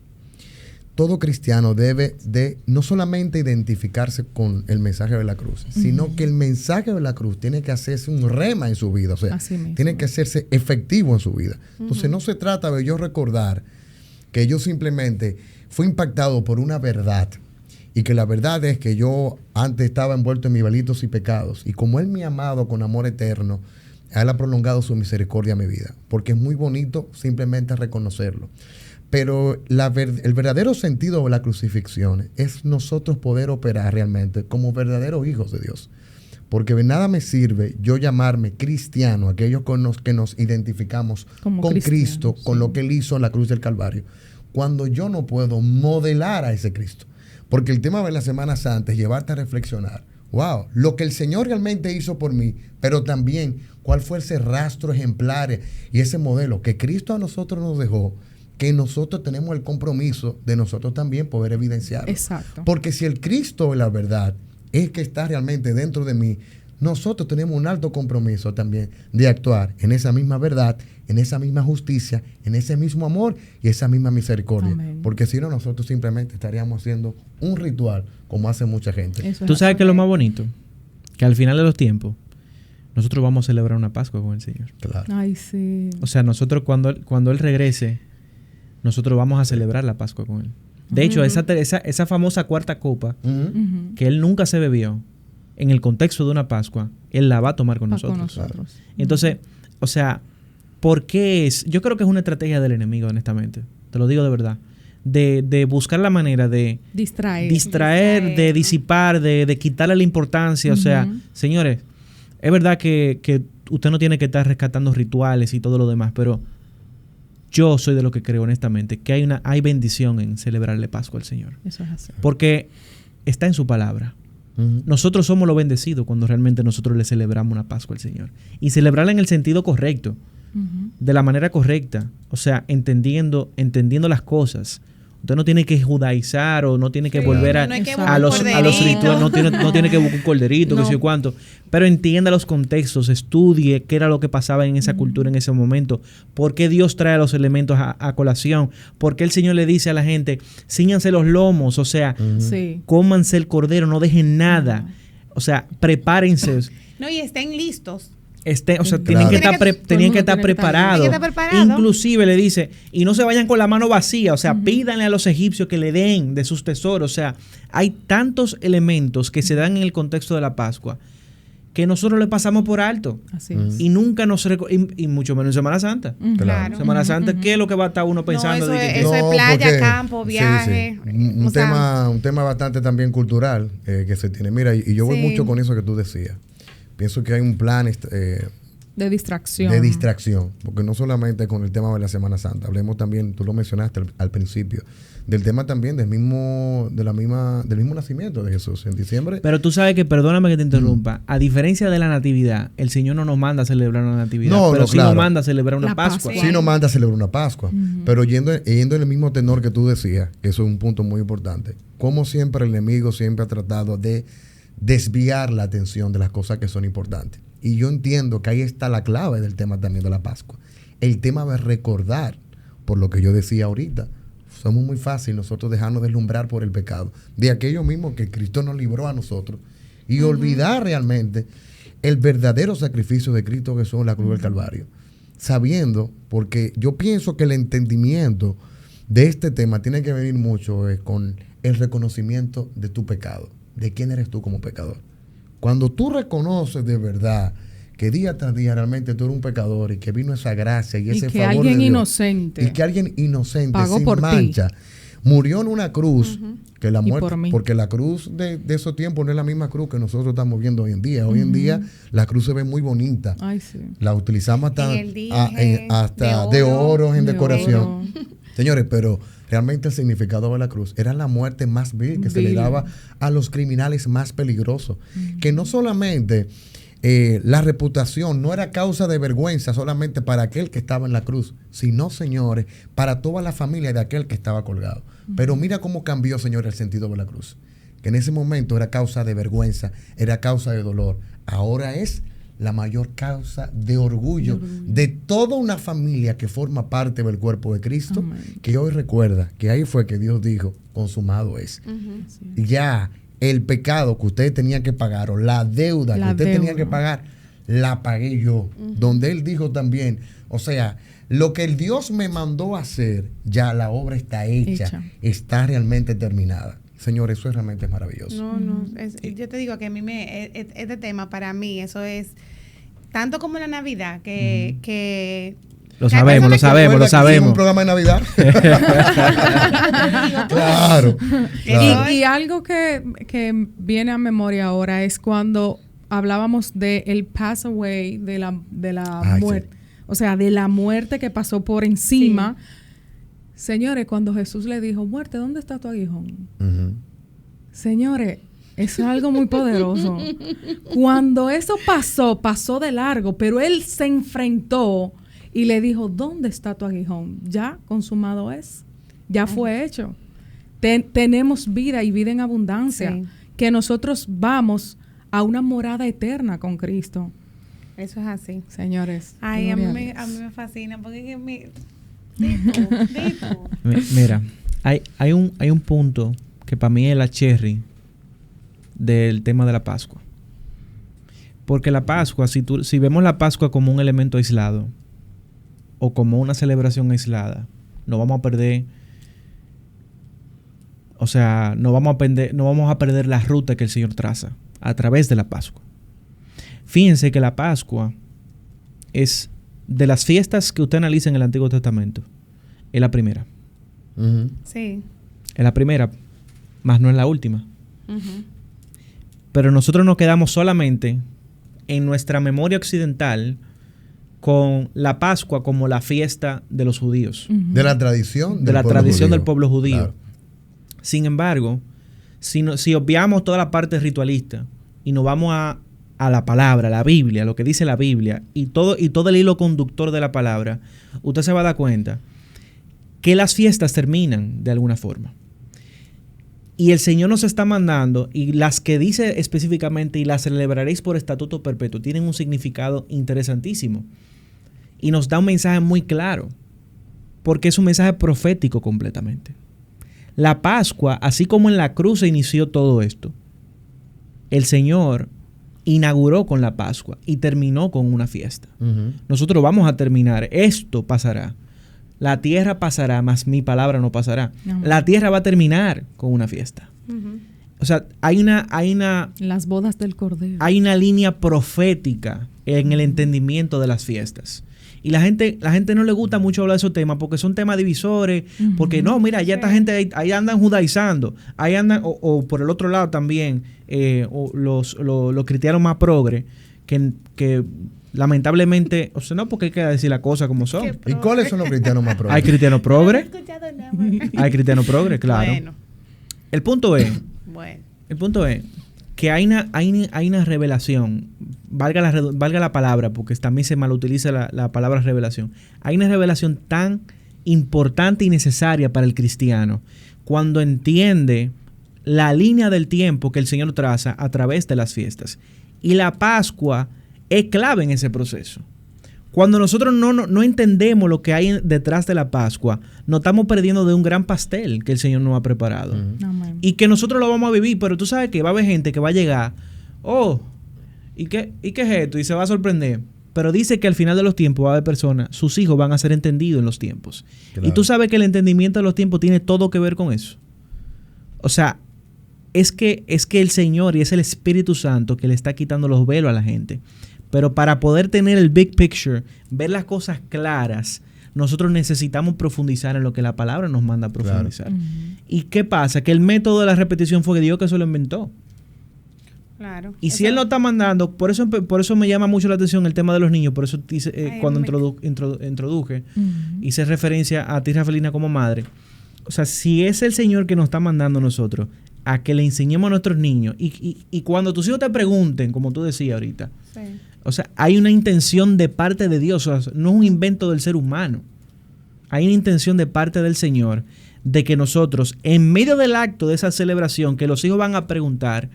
Todo cristiano debe de no solamente identificarse con el mensaje de la cruz, sino que el mensaje de la cruz tiene que hacerse un rema en su vida, o sea, tiene que hacerse efectivo en su vida. Entonces no se trata de yo recordar que yo simplemente fui impactado por una verdad y que la verdad es que yo antes estaba envuelto en mis delitos y pecados y como Él me ha amado con amor eterno, Él ha prolongado su misericordia a mi vida, porque es muy bonito simplemente reconocerlo. Pero el verdadero sentido de la crucifixión es nosotros poder operar realmente como verdaderos hijos de Dios. Porque de nada me sirve yo llamarme cristiano, aquellos con los que nos identificamos con Cristo, con lo que Él hizo en la cruz del Calvario, cuando yo no puedo modelar a ese Cristo. Porque el tema de la Semana Santa es llevarte a reflexionar, wow, lo que el Señor realmente hizo por mí, pero también cuál fue ese rastro ejemplar y ese modelo que Cristo a nosotros nos dejó, que nosotros tenemos el compromiso de nosotros también poder evidenciarlo. Exacto. Porque si el Cristo, la verdad, es que está realmente dentro de mí, nosotros tenemos un alto compromiso también de actuar en esa misma verdad, en esa misma justicia, en ese mismo amor y esa misma misericordia. Amén. Porque si no, nosotros simplemente estaríamos haciendo un ritual como hace mucha gente. Eso Tú es sabes así. que es lo más bonito, que al final de los tiempos, nosotros vamos a celebrar una Pascua con el Señor. Claro. Ay, sí. O sea, nosotros cuando Él regrese, nosotros vamos a celebrar la Pascua con Él. De hecho, esa famosa cuarta copa Ujú. Ujú. que Él nunca se bebió, en el contexto de una Pascua, Él la va a tomar con Va nosotros. con nosotros. Entonces, o sea, ¿por qué es? Yo creo que es una estrategia del enemigo, honestamente. Te lo digo de verdad. De buscar la manera de distraer, de disipar, de quitarle la importancia. O sea, Ujú. señores, es verdad que usted no tiene que estar rescatando rituales y todo lo demás, pero yo soy de lo que creo, honestamente, que hay bendición en celebrarle Pascua al Señor. Eso es así. Porque está en su palabra. Ujú. Nosotros somos los bendecidos cuando realmente nosotros le celebramos una Pascua al Señor. Y celebrarla en el sentido correcto, Ujú. de la manera correcta. O sea, entendiendo las cosas. Usted no tiene que judaizar o no tiene que Sí, volver no hay que a buscar los un rituales. corderito. No tiene que buscar un corderito, que No. sé yo cuánto. Pero entienda los contextos, estudie qué era lo que pasaba en esa cultura en ese momento. ¿Por qué Dios trae los elementos a colación? ¿Por qué el Señor le dice a la gente, cíñanse los lomos? O sea, Sí. cómanse el cordero, no dejen nada. O sea, prepárense. No, y estén listos. O sea, Claro. tenían que estar, Todo el tenían mundo que estar tiene que estar preparados. listo. Tiene que estar preparado. Inclusive le dice, y no se vayan con la mano vacía, o sea, pídanle a los egipcios que le den de sus tesoros. O sea, hay tantos elementos que se dan en el contexto de la Pascua que nosotros le pasamos por alto. Así es. Y nunca y mucho menos en Semana Santa. Ujú. Claro. Semana Santa, ¿qué es lo que va a estar uno pensando? eso de que- es- Eso playa, porque- campo, viaje. Un, O sea, un tema bastante también cultural que se tiene. Mira, y yo voy Sí. mucho con eso que tú decías. Pienso que hay un plan De distracción. de distracción, porque no solamente con el tema de la Semana Santa, hablemos también, tú lo mencionaste al principio, del tema también del mismo nacimiento de Jesús en diciembre. Pero tú sabes que, perdóname que te interrumpa, a diferencia de la Natividad, el Señor no nos manda a celebrar una Natividad, No, pero no, sí claro. nos manda a celebrar una La Pascua. Pascua. Sí nos manda a celebrar una Pascua, pero yendo en el mismo tenor que tú decías, que eso es un punto muy importante, como siempre el enemigo siempre ha tratado de desviar la atención de las cosas que son importantes. Y yo entiendo que ahí está la clave del tema también de la Pascua. El tema de recordar, por lo que yo decía ahorita, somos muy fácil nosotros dejarnos deslumbrar por el pecado, de aquello mismo que Cristo nos libró a nosotros, y olvidar realmente el verdadero sacrificio de Cristo Jesús en la cruz del Calvario. Sabiendo, porque yo pienso que el entendimiento de este tema tiene que venir mucho con el reconocimiento de tu pecado, de quién eres tú como pecador. Cuando tú reconoces de verdad que día tras día realmente tú eres un pecador y que vino esa gracia y ese que favor alguien de Dios, inocente y que alguien inocente, pagó sin por ti. mancha, murió en una cruz, que la Y muerte, por mí. porque la cruz de esos tiempos no es la misma cruz que nosotros estamos viendo hoy en día. Hoy en día la cruz se ve muy bonita. Ay, sí. La utilizamos hasta, En el dije, hasta de de oro. oro en De decoración. oro. Señores, pero realmente el significado de la cruz era la muerte más vil que se le Vil. daba a los criminales más peligrosos. Que no solamente la reputación no era causa de vergüenza solamente para aquel que estaba en la cruz, sino, señores, para toda la familia de aquel que estaba colgado. Pero mira cómo cambió, señores, el sentido de la cruz. Que en ese momento era causa de vergüenza, era causa de dolor. Ahora es la mayor causa de orgullo de toda una familia que forma parte del cuerpo de Cristo, Amén. que hoy recuerda que ahí fue que Dios dijo, consumado es. Ya el pecado que usted tenía que pagar o la deuda La que usted tenía deuda. que pagar, la pagué yo. Donde Él dijo también, o sea, lo que el Dios me mandó a hacer, ya la obra está hecha. Está realmente terminada. Señor, eso realmente es maravilloso. No, yo te digo que a mí este tema para mí, eso es tanto como la Navidad, que Lo que hay sabemos, lo personas que- sabemos, lo ¿Recuerda que hicimos sabemos. un programa de Navidad? Claro. claro. Y algo que viene a memoria ahora es cuando hablábamos de el pass away, de la Ay, muerte. sí. O sea, de la muerte que pasó por encima. Señores, cuando Jesús le dijo, muerte, ¿dónde está tu aguijón? Ujú. Señores, eso es algo muy poderoso. Cuando eso pasó de largo, pero él se enfrentó y le dijo, ¿dónde está tu aguijón? Ya consumado es, ya fue hecho. Tenemos vida y vida en abundancia, Sí. que nosotros vamos a una morada eterna con Cristo. Eso es así. Señores. Ay, a mí gloria a Dios. me fascina porque es que Dito. Mira, hay un punto que para mí es la cherry del tema de la Pascua. Porque la Pascua, si vemos la Pascua como un elemento aislado o como una celebración aislada, no vamos a perder, o sea, no vamos a perder la ruta que el Señor traza a través de la Pascua. Fíjense que la Pascua es de las fiestas que usted analiza en el Antiguo Testamento, es la primera. Ujú. Sí. Es la primera, más no es la última. Ujú. Pero nosotros nos quedamos solamente en nuestra memoria occidental con la Pascua como la fiesta de los judíos, De la tradición de la tradición judío. del pueblo judío. Claro. Sin embargo, si obviamos toda la parte ritualista y nos vamos a la palabra, a la Biblia, lo que dice la Biblia y todo el hilo conductor de la palabra, usted se va a dar cuenta que las fiestas terminan de alguna forma. Y el Señor nos está mandando, y las que dice específicamente, y las celebraréis por estatuto perpetuo, tienen un significado interesantísimo. Y nos da un mensaje muy claro, porque es un mensaje profético completamente. La Pascua, así como en la cruz se inició todo esto, el Señor inauguró con la Pascua y terminó con una fiesta. Ujú. Nosotros vamos a terminar, esto pasará. La tierra pasará, mas mi palabra no pasará. Amén. La tierra va a terminar con una fiesta. Ujú. O sea, hay una Las bodas del Cordero. línea profética en el entendimiento de las fiestas. Y la gente no le gusta mucho hablar de esos temas porque son temas divisores, porque no, mira, ya esta gente ahí andan judaizando, ahí andan, o por el otro lado también, o los cristianos más progres, que lamentablemente, o sea, no, porque hay que decir las cosas como son. ¿Y cuáles son los cristianos más Hay progres? cristianos progres, No he escuchado nada. hay cristianos progres, claro. Bueno, El punto es que hay una revelación, valga la palabra, porque también se malutiliza la palabra revelación. Hay una revelación tan importante y necesaria para el cristiano cuando entiende la línea del tiempo que el Señor traza a través de las fiestas. Y la Pascua es clave en ese proceso. Cuando nosotros no entendemos lo que hay detrás de la Pascua, nos estamos perdiendo de un gran pastel que el Señor nos ha preparado. Amén. Y que nosotros lo vamos a vivir, pero tú sabes que va a haber gente que va a llegar, ¿y qué es esto? Y se va a sorprender. Pero dice que al final de los tiempos va a haber personas, sus hijos van a ser entendidos en los tiempos. Claro. Y tú sabes que el entendimiento de los tiempos tiene todo que ver con eso. O sea, es que el Señor y es el Espíritu Santo que le está quitando los velos a la gente. Pero para poder tener el big picture, ver las cosas claras, nosotros necesitamos profundizar en lo que la palabra nos manda a profundizar. Ujú. ¿Y qué pasa? Que el método de la repetición fue Dios que se lo inventó. claro. Y si Él lo está mandando, por eso me llama mucho la atención el tema de los niños, por eso cuando introduje, hice referencia a ti, Rafaelina, como madre. O sea, si es el Señor que nos está mandando a nosotros a que le enseñemos a nuestros niños, y cuando tus hijos te pregunten, como tú decías ahorita, Sí. o sea, hay una intención de parte de Dios, o sea, no es un invento del ser humano. Hay una intención de parte del Señor de que nosotros, en medio del acto de esa celebración, que los hijos van a preguntar,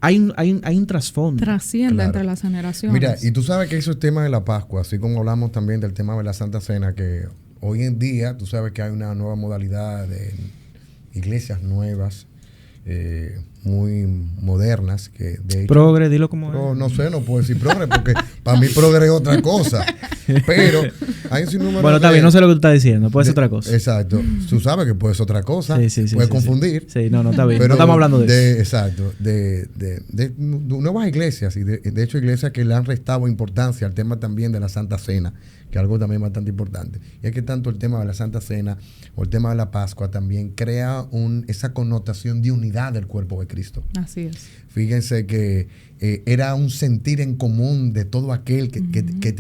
hay un trasfondo. Trasciende Claro. entre las generaciones. Mira, y tú sabes que esos temas de la Pascua, así como hablamos también del tema de la Santa Cena, que hoy en día tú sabes que hay una nueva modalidad de iglesias nuevas, muy modernas, que de hecho, Progre, dilo como es. no sé, no puedo decir progre, porque para mí progre es otra cosa. Pero hay un sinnúmero Bueno, está bien, no sé lo que tú estás diciendo, puede ser otra cosa. Exacto. Tú sabes que puede ser otra cosa. Sí, puede sí, confundir. Sí, no, está bien. Pero no estamos hablando de eso. Exacto. De nuevas iglesias, y de hecho iglesias que le han restado importancia al tema también de la Santa Cena, que es algo también bastante importante. Y es que tanto el tema de la Santa Cena o el tema de la Pascua también crea esa connotación de unidad del cuerpo de Cristo. Así es. Fíjense que era un sentir en común de todo aquel que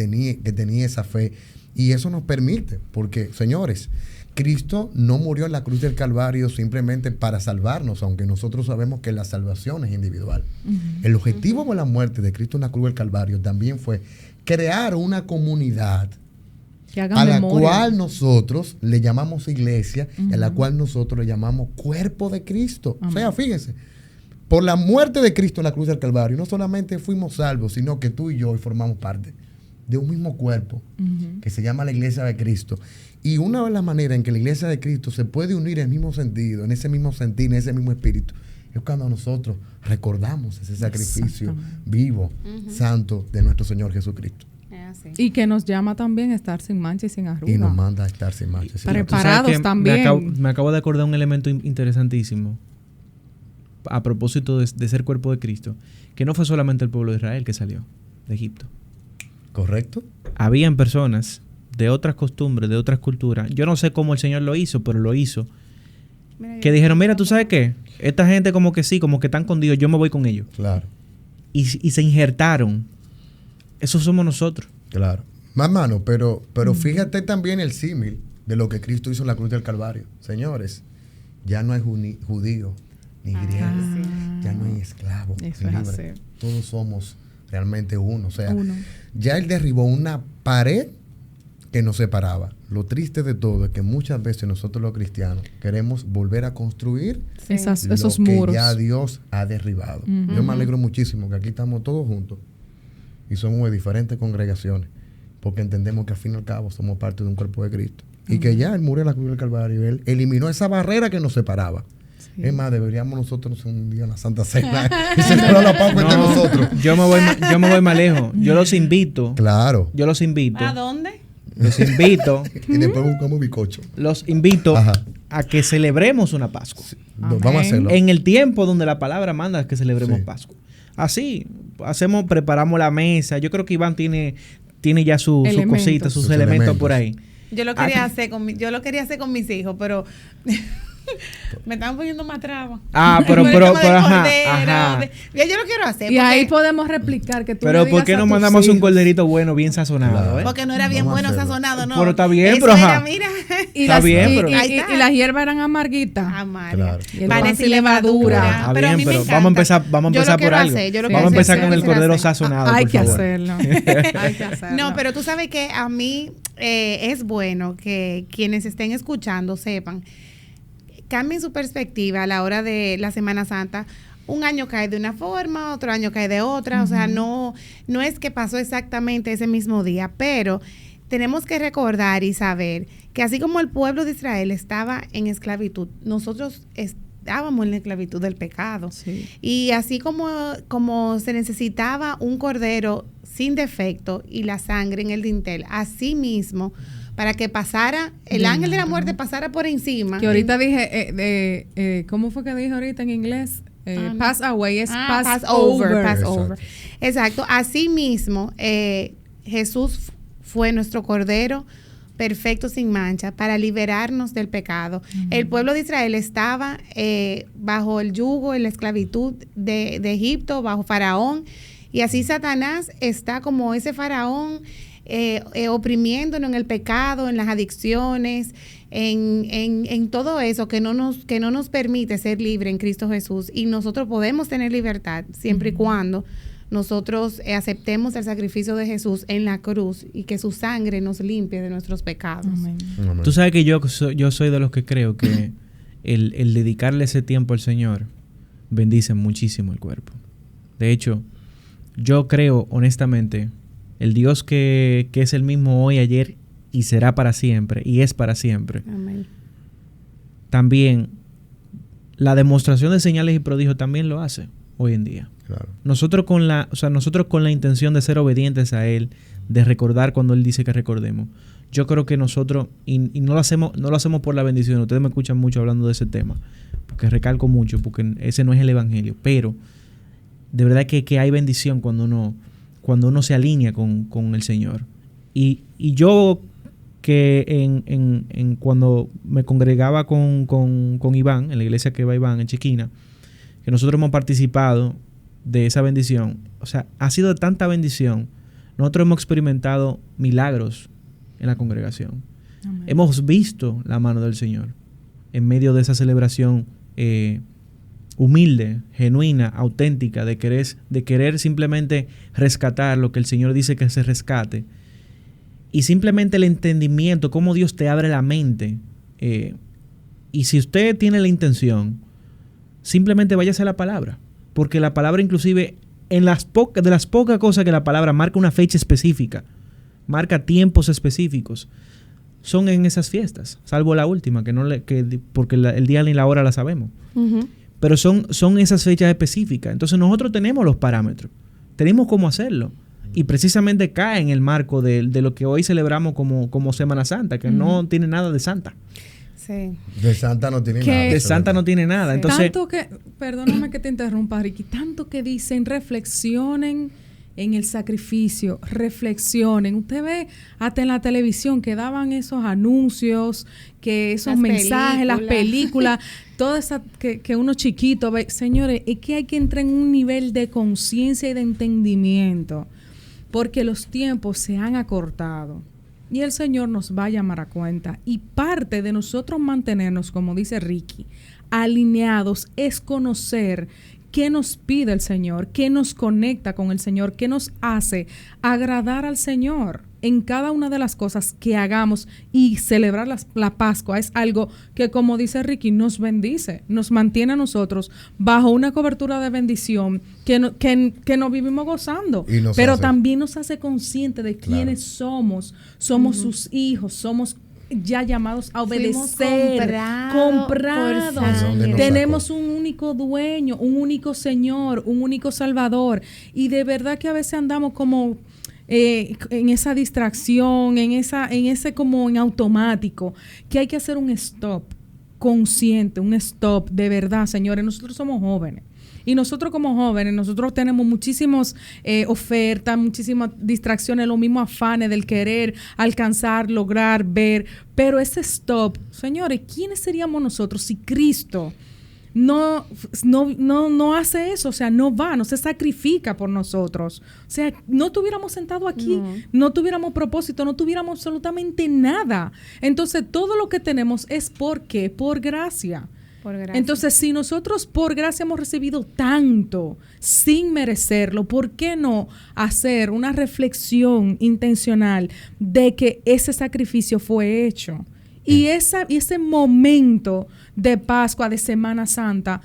tenía esa fe. Y eso nos permite, porque, señores, Cristo no murió en la cruz del Calvario simplemente para salvarnos, aunque nosotros sabemos que la salvación es individual. El objetivo de la muerte de Cristo en la cruz del Calvario también fue crear una comunidad a la cual nosotros le llamamos iglesia y a la cual nosotros le llamamos cuerpo de Cristo. O sea, fíjense, por la muerte de Cristo en la cruz del Calvario, no solamente fuimos salvos, sino que tú y yo hoy formamos parte de un mismo cuerpo que se llama la iglesia de Cristo. Y una de las maneras en que la iglesia de Cristo se puede unir en el mismo sentido, en ese mismo sentir, en ese mismo espíritu, es cuando nosotros recordamos ese sacrificio vivo, santo de nuestro Señor Jesucristo. Y que nos llama también a estar sin mancha y sin arruga. Y nos manda a estar sin mancha. Preparados también. Me acabo de acordar un elemento interesantísimo a propósito de ser cuerpo de Cristo, que no fue solamente el pueblo de Israel que salió de Egipto. ¿Correcto? Habían personas de otras costumbres, de otras culturas. Yo no sé cómo el Señor lo hizo, pero lo hizo. Que dijeron, mira, ¿tú sabes qué? Esta gente como que sí, como que están con Dios, yo me voy con ellos. Claro. Y se injertaron. Eso somos nosotros. Claro. Más mano, pero fíjate también el símil de lo que Cristo hizo en la cruz del Calvario. Señores, ya no hay judío ni griego, ya no hay esclavo ni libre. Todos somos realmente uno. O sea, ya Él derribó una pared que nos separaba. Lo triste de todo es que muchas veces nosotros los cristianos queremos volver a construir esos lo muros que ya Dios ha derribado. Yo me alegro muchísimo que aquí estamos todos juntos y somos de diferentes congregaciones, porque entendemos que al fin y al cabo somos parte de un cuerpo de Cristo. Y que ya Él murió en la cruz del Calvario, Él eliminó esa barrera que nos separaba. Sí. Es más, deberíamos nosotros un día en la Santa Cena y celebrar la Pascua entre nosotros. Yo me voy más lejos. Yo los invito. Claro. Yo los invito. ¿A dónde? Los invito. Y después buscamos bizcocho. Los invito a que celebremos una Pascua. Sí. Vamos a hacerlo. En el tiempo donde la palabra manda que celebremos Pascua. Así, preparamos la mesa. Yo creo que Iván tiene ya sus cositas, sus elementos por ahí. Yo lo quería hacer con mis hijos, pero me estaban poniendo más trabas. Pero ajá. Yo lo quiero hacer. Y ahí podemos replicar que tú pero ¿por qué no mandamos un corderito bueno, bien sazonado? Claro. Porque no era bien bueno sazonado, no. Pero está bien, eso pero era, mira. Y las hierbas eran amarguitas. Claro. Panes y levadura. Pero a mí me encanta. Vamos a empezar por algo. Vamos a empezar con el cordero sazonado. Hay que hacerlo. No, pero tú sabes que a mí es bueno que quienes estén escuchando sepan, cambien su perspectiva a la hora de la Semana Santa. Un año cae de una forma, otro año cae de otra. O sea, no es que pasó exactamente ese mismo día, pero tenemos que recordar y saber que así como el pueblo de Israel estaba en esclavitud, nosotros estábamos en la esclavitud del pecado. Sí. Y así como se necesitaba un cordero sin defecto y la sangre en el dintel, así mismo, para que pasara, el ángel de la muerte pasara por encima. Que ahorita dije, ¿cómo fue que dije ahorita en inglés? Pass away es pass over. Exacto. Así mismo, Jesús fue nuestro cordero perfecto sin mancha para liberarnos del pecado. El pueblo de Israel estaba bajo el yugo, en la esclavitud de Egipto, bajo Faraón, y así Satanás está como ese Faraón oprimiéndonos en el pecado, en las adicciones, en todo eso que no nos permite ser libres en Cristo Jesús. Y nosotros podemos tener libertad siempre y cuando nosotros aceptemos el sacrificio de Jesús en la cruz y que su sangre nos limpie de nuestros pecados. Amén. Tú sabes que yo soy de los que creo que el dedicarle ese tiempo al Señor bendice muchísimo el cuerpo. De hecho, yo creo honestamente el Dios que es el mismo hoy, ayer y será para siempre y es para siempre. Amén. También la demostración de señales y prodigios también lo hace hoy en día. Claro. Nosotros con la intención de ser obedientes a Él, de recordar cuando Él dice que recordemos. Yo creo que nosotros, y no lo hacemos por la bendición. Ustedes me escuchan mucho hablando de ese tema, porque recalco mucho, porque ese no es el evangelio. Pero de verdad que hay bendición cuando uno se alinea con el Señor. Y yo que cuando me congregaba con Iván, en la iglesia que va Iván, en Chiquina, que nosotros hemos participado de esa bendición. O sea, ha sido de tanta bendición. Nosotros hemos experimentado milagros en la congregación. Amén. Hemos visto la mano del Señor en medio de esa celebración humilde, genuina, auténtica, de querer simplemente rescatar lo que el Señor dice que se rescate. Y simplemente el entendimiento, cómo Dios te abre la mente. Y si usted tiene la intención, simplemente váyase a la palabra. Porque la palabra inclusive, de las pocas cosas que la palabra marca una fecha específica, marca tiempos específicos, son en esas fiestas, salvo la última, porque el día ni la hora la sabemos. Ujú. Pero son esas fechas específicas. Entonces nosotros tenemos los parámetros, tenemos cómo hacerlo. Y precisamente cae en el marco de lo que hoy celebramos como Semana Santa, que no tiene nada de santa. Sí. De santa no tiene Que- nada. De santa no tiene nada. Sí. Entonces, Tanto que, perdóname que te interrumpa, Ricky, tanto que dicen reflexionen en el sacrificio, reflexionen. Usted ve hasta en la televisión que daban esos anuncios, que esos Las mensajes, las películas. películas, todo eso que uno chiquito ve. Señores, es que hay que entrar en un nivel de conciencia y de entendimiento, porque los tiempos se han acortado. Y el Señor nos va a llamar a cuenta. Y parte de nosotros mantenernos, como dice Ricky, alineados es conocer qué nos pide el Señor, qué nos conecta con el Señor, qué nos hace agradar al Señor en cada una de las cosas que hagamos. Y celebrar la Pascua es algo que, como dice Ricky, nos bendice, nos mantiene a nosotros bajo una cobertura de bendición que nos vivimos gozando, Y nos pero hace- también nos hace conscientes de Claro. quiénes somos sus hijos, somos ya llamados a Fuimos obedecer, comprados por ¿De dónde nos tenemos sacó? un único dueño, un único Señor, un único Salvador. Y de verdad que a veces andamos como en esa distracción, en ese como en automático, que hay que hacer un stop consciente, un stop de verdad, señores. Nosotros somos jóvenes. Y nosotros como jóvenes, nosotros tenemos muchísimas ofertas, muchísimas distracciones, los mismos afanes del querer alcanzar, lograr, ver. Pero ese stop, señores, ¿quiénes seríamos nosotros si Cristo no hace eso? O sea, no se sacrifica por nosotros. O sea, no tuviéramos sentado aquí, no tuviéramos propósito, no tuviéramos absolutamente nada. Entonces, todo lo que tenemos es por gracia. Por gracia. Entonces, si nosotros por gracia hemos recibido tanto sin merecerlo, ¿por qué no hacer una reflexión intencional de que ese sacrificio fue hecho? Y ese momento de Pascua, de Semana Santa,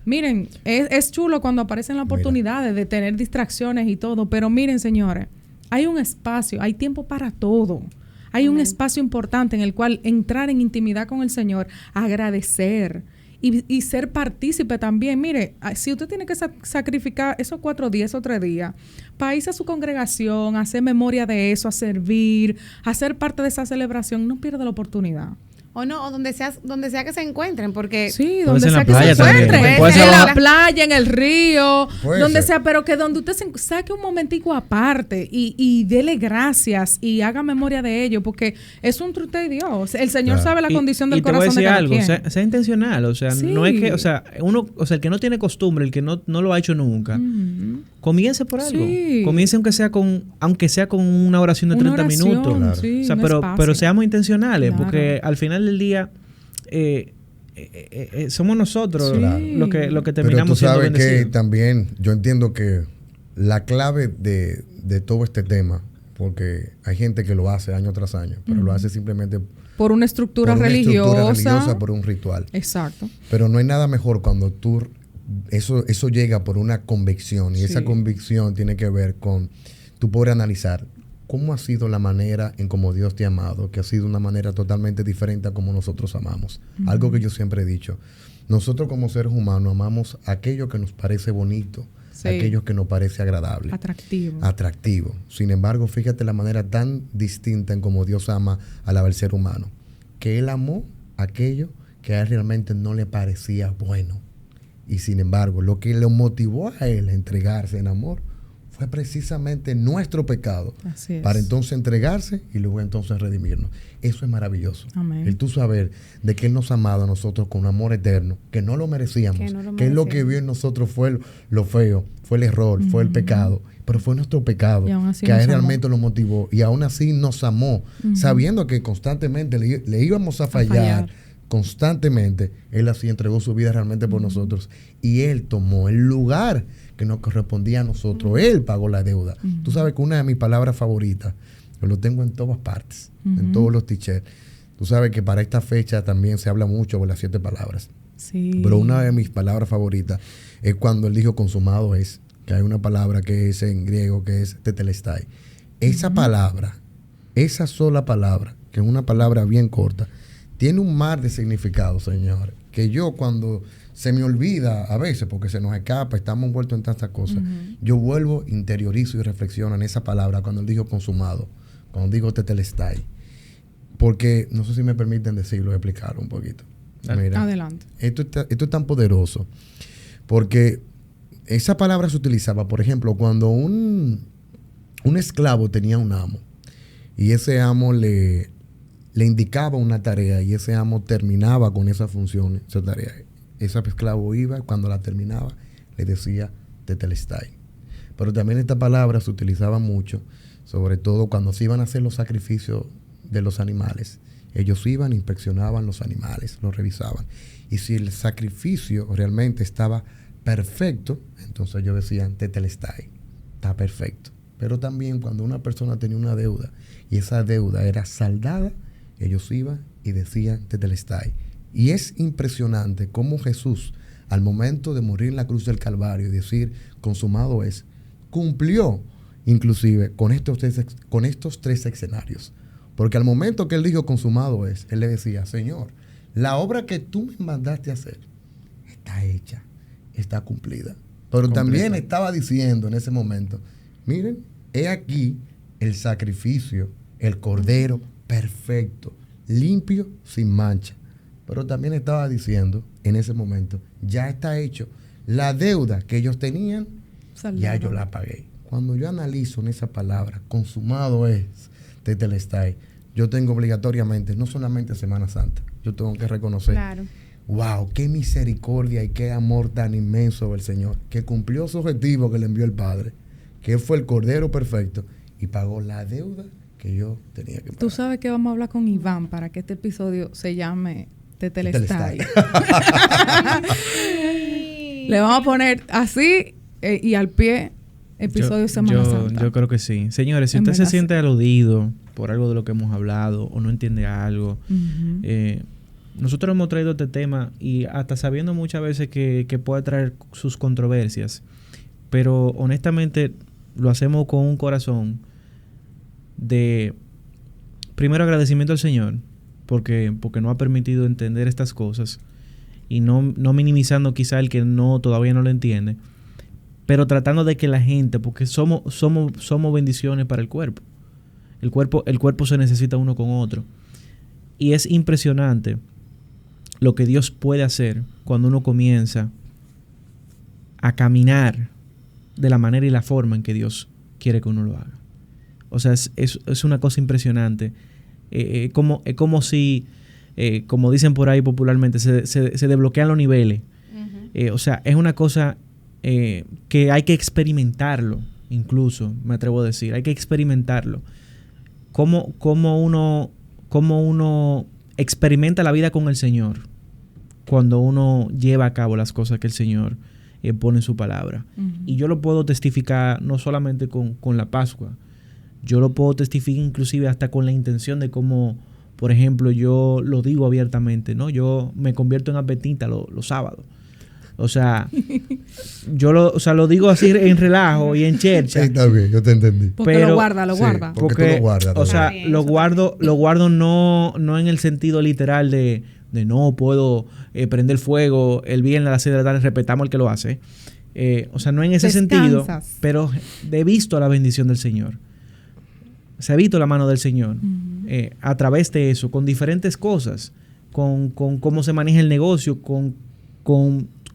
miren, es chulo cuando aparecen las oportunidades de tener distracciones y todo, pero miren, señores, hay un espacio, hay tiempo para todo. Hay un espacio importante en el cual entrar en intimidad con el Señor, agradecer y ser partícipe también. Mire, si usted tiene que sacrificar esos 4 días, esos 3 días, para irse a su congregación, hacer memoria de eso, a servir, a ser parte de esa celebración, no pierda la oportunidad. O no, o donde sea que se encuentren, porque Sí, Puede donde ser en sea la que se playa también. encuentre, Puede ser en la abajo. playa, en el río, Puede donde ser. sea, pero que donde usted saque un momentico aparte y dele gracias y haga memoria de ello, porque es un truco de Dios. El Señor Claro. sabe la condición del te voy a corazón de decir cada algo, quien. sea intencional, o sea, Sí. no es que, o sea, el que no tiene costumbre, el que no lo ha hecho nunca, Ujú. comience por algo. Sí. Comience aunque sea con una oración de Una 30 oración, minutos. Claro. sí, O sea, un pero espacio. seamos intencionales, Claro. porque al final del día somos nosotros Sí. lo que Pero tú terminamos siendo sabes que bendecidos. también yo entiendo que la clave de todo este tema, porque hay gente que lo hace año tras año, pero lo hace simplemente Por una estructura por una religiosa. estructura religiosa, por un ritual. Exacto. Pero no hay nada mejor cuando eso llega por una convicción, y esa Sí. convicción tiene que ver con tú poder analizar cómo ha sido la manera en cómo Dios te ha amado, que ha sido una manera totalmente diferente a como nosotros amamos. Algo que yo siempre he dicho, nosotros como seres humanos amamos aquello que nos parece bonito, Sí. aquello que nos parece agradable, Atractivo. Sin embargo, fíjate la manera tan distinta en cómo Dios ama al ser humano, que Él amó aquello que a Él realmente no le parecía bueno. Y sin embargo, lo que le motivó a Él a entregarse en amor fue precisamente nuestro pecado. Así es. Para entonces entregarse y luego entonces redimirnos. Eso es maravilloso. Amén. El tú saber de que Él nos ha amado a nosotros con un amor eterno, que no lo merecíamos, Que no lo que Él lo que merecíamos. vio en nosotros fue lo feo, fue el error, fue el pecado, pero fue nuestro pecado Y aún así que a nos Él amó. realmente lo motivó y aún así nos amó, sabiendo que constantemente le íbamos a fallar. Constantemente, Él así entregó su vida realmente por nosotros y Él tomó el lugar que nos correspondía a nosotros. Él pagó la deuda. Tú sabes que una de mis palabras favoritas, yo lo tengo en todas partes, en todos los t-shirts. Tú sabes que para esta fecha también se habla mucho de las 7 palabras. Sí. Pero una de mis palabras favoritas es cuando Él dijo consumado es, que hay una palabra que es en griego que es tetelestai. Esa palabra, esa sola palabra, que es una palabra bien corta, tiene un mar de significado, señores, que yo cuando se me olvida a veces, porque se nos escapa, estamos envueltos en tantas cosas, yo vuelvo, interiorizo y reflexiono en esa palabra cuando Él dijo consumado, cuando digo tetelestai. Porque, no sé si me permiten decirlo, explicarlo un poquito. Mira, Adelante. esto es tan poderoso, porque esa palabra se utilizaba, por ejemplo, cuando un esclavo tenía un amo, y ese amo le indicaba una tarea y ese amo terminaba con esa función, esa tarea. Ese esclavo iba, cuando la terminaba, le decía tetelestai. Pero también esta palabra se utilizaba mucho, sobre todo cuando se iban a hacer los sacrificios de los animales. Ellos iban, inspeccionaban los animales, los revisaban. Y si el sacrificio realmente estaba perfecto, entonces ellos decían tetelestai, está perfecto. Pero también cuando una persona tenía una deuda y esa deuda era saldada, ellos iban y decían tetelestai. Y es impresionante cómo Jesús, al momento de morir en la cruz del Calvario y decir consumado es, cumplió inclusive con estos 3 escenarios. Porque al momento que Él dijo consumado es, Él le decía, Señor, la obra que tú me mandaste a hacer está hecha, está cumplida. Pero también estaba diciendo en ese momento, miren, he aquí el sacrificio, el cordero perfecto, limpio, sin mancha. Pero también estaba diciendo en ese momento, ya está hecho. La deuda que ellos tenían, ya yo la pagué. Cuando yo analizo en esa palabra, consumado es tetelestai, yo tengo obligatoriamente, no solamente Semana Santa, yo tengo que reconocer, Claro. wow, qué misericordia y qué amor tan inmenso del Señor, que cumplió su objetivo que le envió el Padre, que Él fue el Cordero perfecto y pagó la deuda que yo tenía que pagar. Tú sabes que vamos a hablar con Iván para que este episodio se llame Tetelestai. Le vamos a poner así y al pie episodio de Semana Santa. Yo creo que sí. Señores, si En usted se verdad, siente aludido por algo de lo que hemos hablado o no entiende algo, nosotros hemos traído este tema y hasta sabiendo muchas veces que puede traer sus controversias, pero honestamente lo hacemos con un corazón de primero agradecimiento al Señor porque nos ha permitido entender estas cosas y no minimizando quizá el que todavía no lo entiende, pero tratando de que la gente, porque somos bendiciones para el cuerpo. El cuerpo se necesita uno con otro. Y es impresionante lo que Dios puede hacer cuando uno comienza a caminar de la manera y la forma en que Dios quiere que uno lo haga. O sea, es una cosa impresionante. Es como si, como dicen por ahí popularmente, se desbloquean los niveles. O sea, es una cosa que hay que experimentarlo, incluso, me atrevo a decir. Hay que experimentarlo. Cómo uno experimenta la vida con el Señor cuando uno lleva a cabo las cosas que el Señor pone en su palabra. Y yo lo puedo testificar no solamente con la Pascua, yo lo puedo testificar inclusive hasta con la intención de cómo, por ejemplo, yo lo digo abiertamente, ¿no? Yo me convierto en adventista los sábados. O sea, lo digo así en relajo y en chercha. Sí, está bien, yo te entendí. Porque lo guarda. Sí, porque tú lo guardas. O sea, Bien, lo guardo no en el sentido literal de no puedo prender fuego el viernes a las 6 de la tarde, respetamos al que lo hace. O sea, no en ese sentido, pero he visto la bendición del Señor. Se ha visto la mano del Señor a través de eso, con diferentes cosas, con cómo se maneja el negocio, con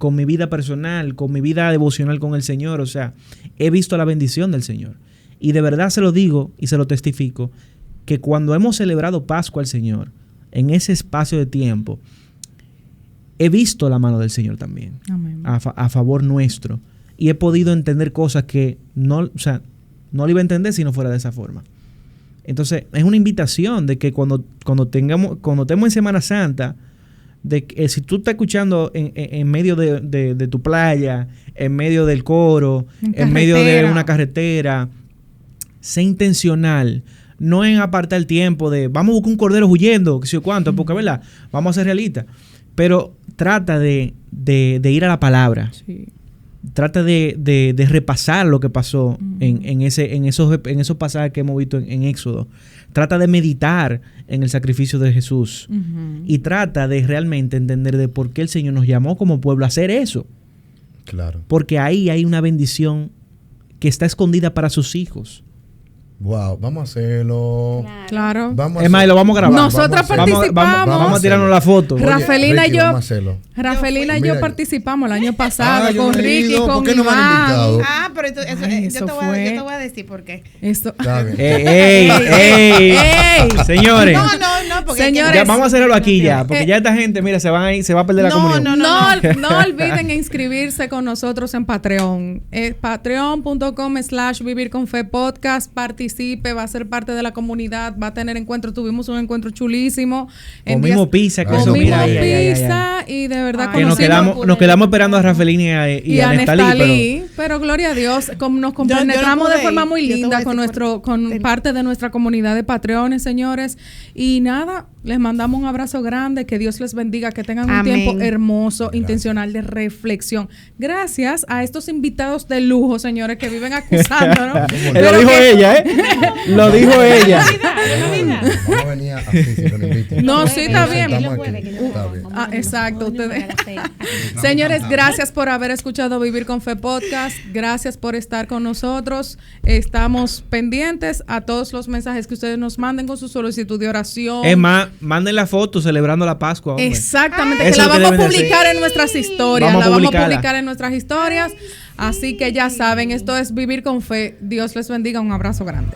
con mi vida personal, con mi vida devocional con el Señor. O sea, he visto la bendición del Señor. Y de verdad se lo digo y se lo testifico, que cuando hemos celebrado Pascua al Señor, en ese espacio de tiempo, he visto la mano del Señor también a favor nuestro. Y he podido entender cosas que no lo iba a entender si no fuera de esa forma. Entonces, es una invitación de que cuando estemos en Semana Santa, de que, si tú estás escuchando en medio de tu playa, en medio del coro, en medio de una carretera, sé intencional. No en apartar el tiempo de vamos a buscar un cordero huyendo, que sé yo cuánto, porque ¿verdad? Vamos a ser realistas. Pero trata de ir a la palabra. Sí. Trata de repasar lo que pasó en esos pasajes que hemos visto en Éxodo. Trata de meditar en el sacrificio de Jesús. Y trata de realmente entender de por qué el Señor nos llamó como pueblo a hacer eso. Claro. Porque ahí hay una bendición que está escondida para sus hijos. Wow, vamos a hacerlo. Claro. Es más, lo vamos a grabar. Nosotros participamos. Vamos a tirarnos la foto. Rafaelina Ricky, y yo participamos el año pasado con Ricky, con ¿por qué no me han invitado? Pero yo te voy a decir por qué. Esto. ¡Ey! Señores. No, porque señores, ya vamos a hacerlo aquí ya, porque ya esta gente, mira, se va a perder la comunión. No olviden inscribirse con nosotros en Patreon. Patreon.com/vivirconfepodcast. Participe, va a ser parte de la comunidad, va a tener encuentros. Tuvimos un encuentro chulísimo. Comimos pizza, y de verdad que nos quedamos esperando a Rafaelina y a Nestalí, pero gloria a Dios, nos compenetramos de forma muy linda con parte de nuestra comunidad de Patreones, señores. Y nada, les mandamos un abrazo grande, que Dios les bendiga, que tengan un tiempo hermoso, intencional de reflexión. Gracias a estos invitados de lujo, señores, que viven acusándonos. Lo dijo ella, ¿eh? Lo dijo ella. Vamos a venir así, si no inviten. No, sí, está bien. Exacto. Ustedes. Señores, gracias por haber escuchado Vivir con Fe Podcast. Gracias por estar con nosotros. Estamos pendientes a todos los mensajes que ustedes nos manden con su solicitud de oración. Es más, manden la foto celebrando la Pascua. Hombre. Exactamente, que la vamos a publicar en nuestras historias. La vamos a publicar en nuestras historias. Así que ya saben, esto es Vivir con Fe. Dios les bendiga. Un abrazo grande.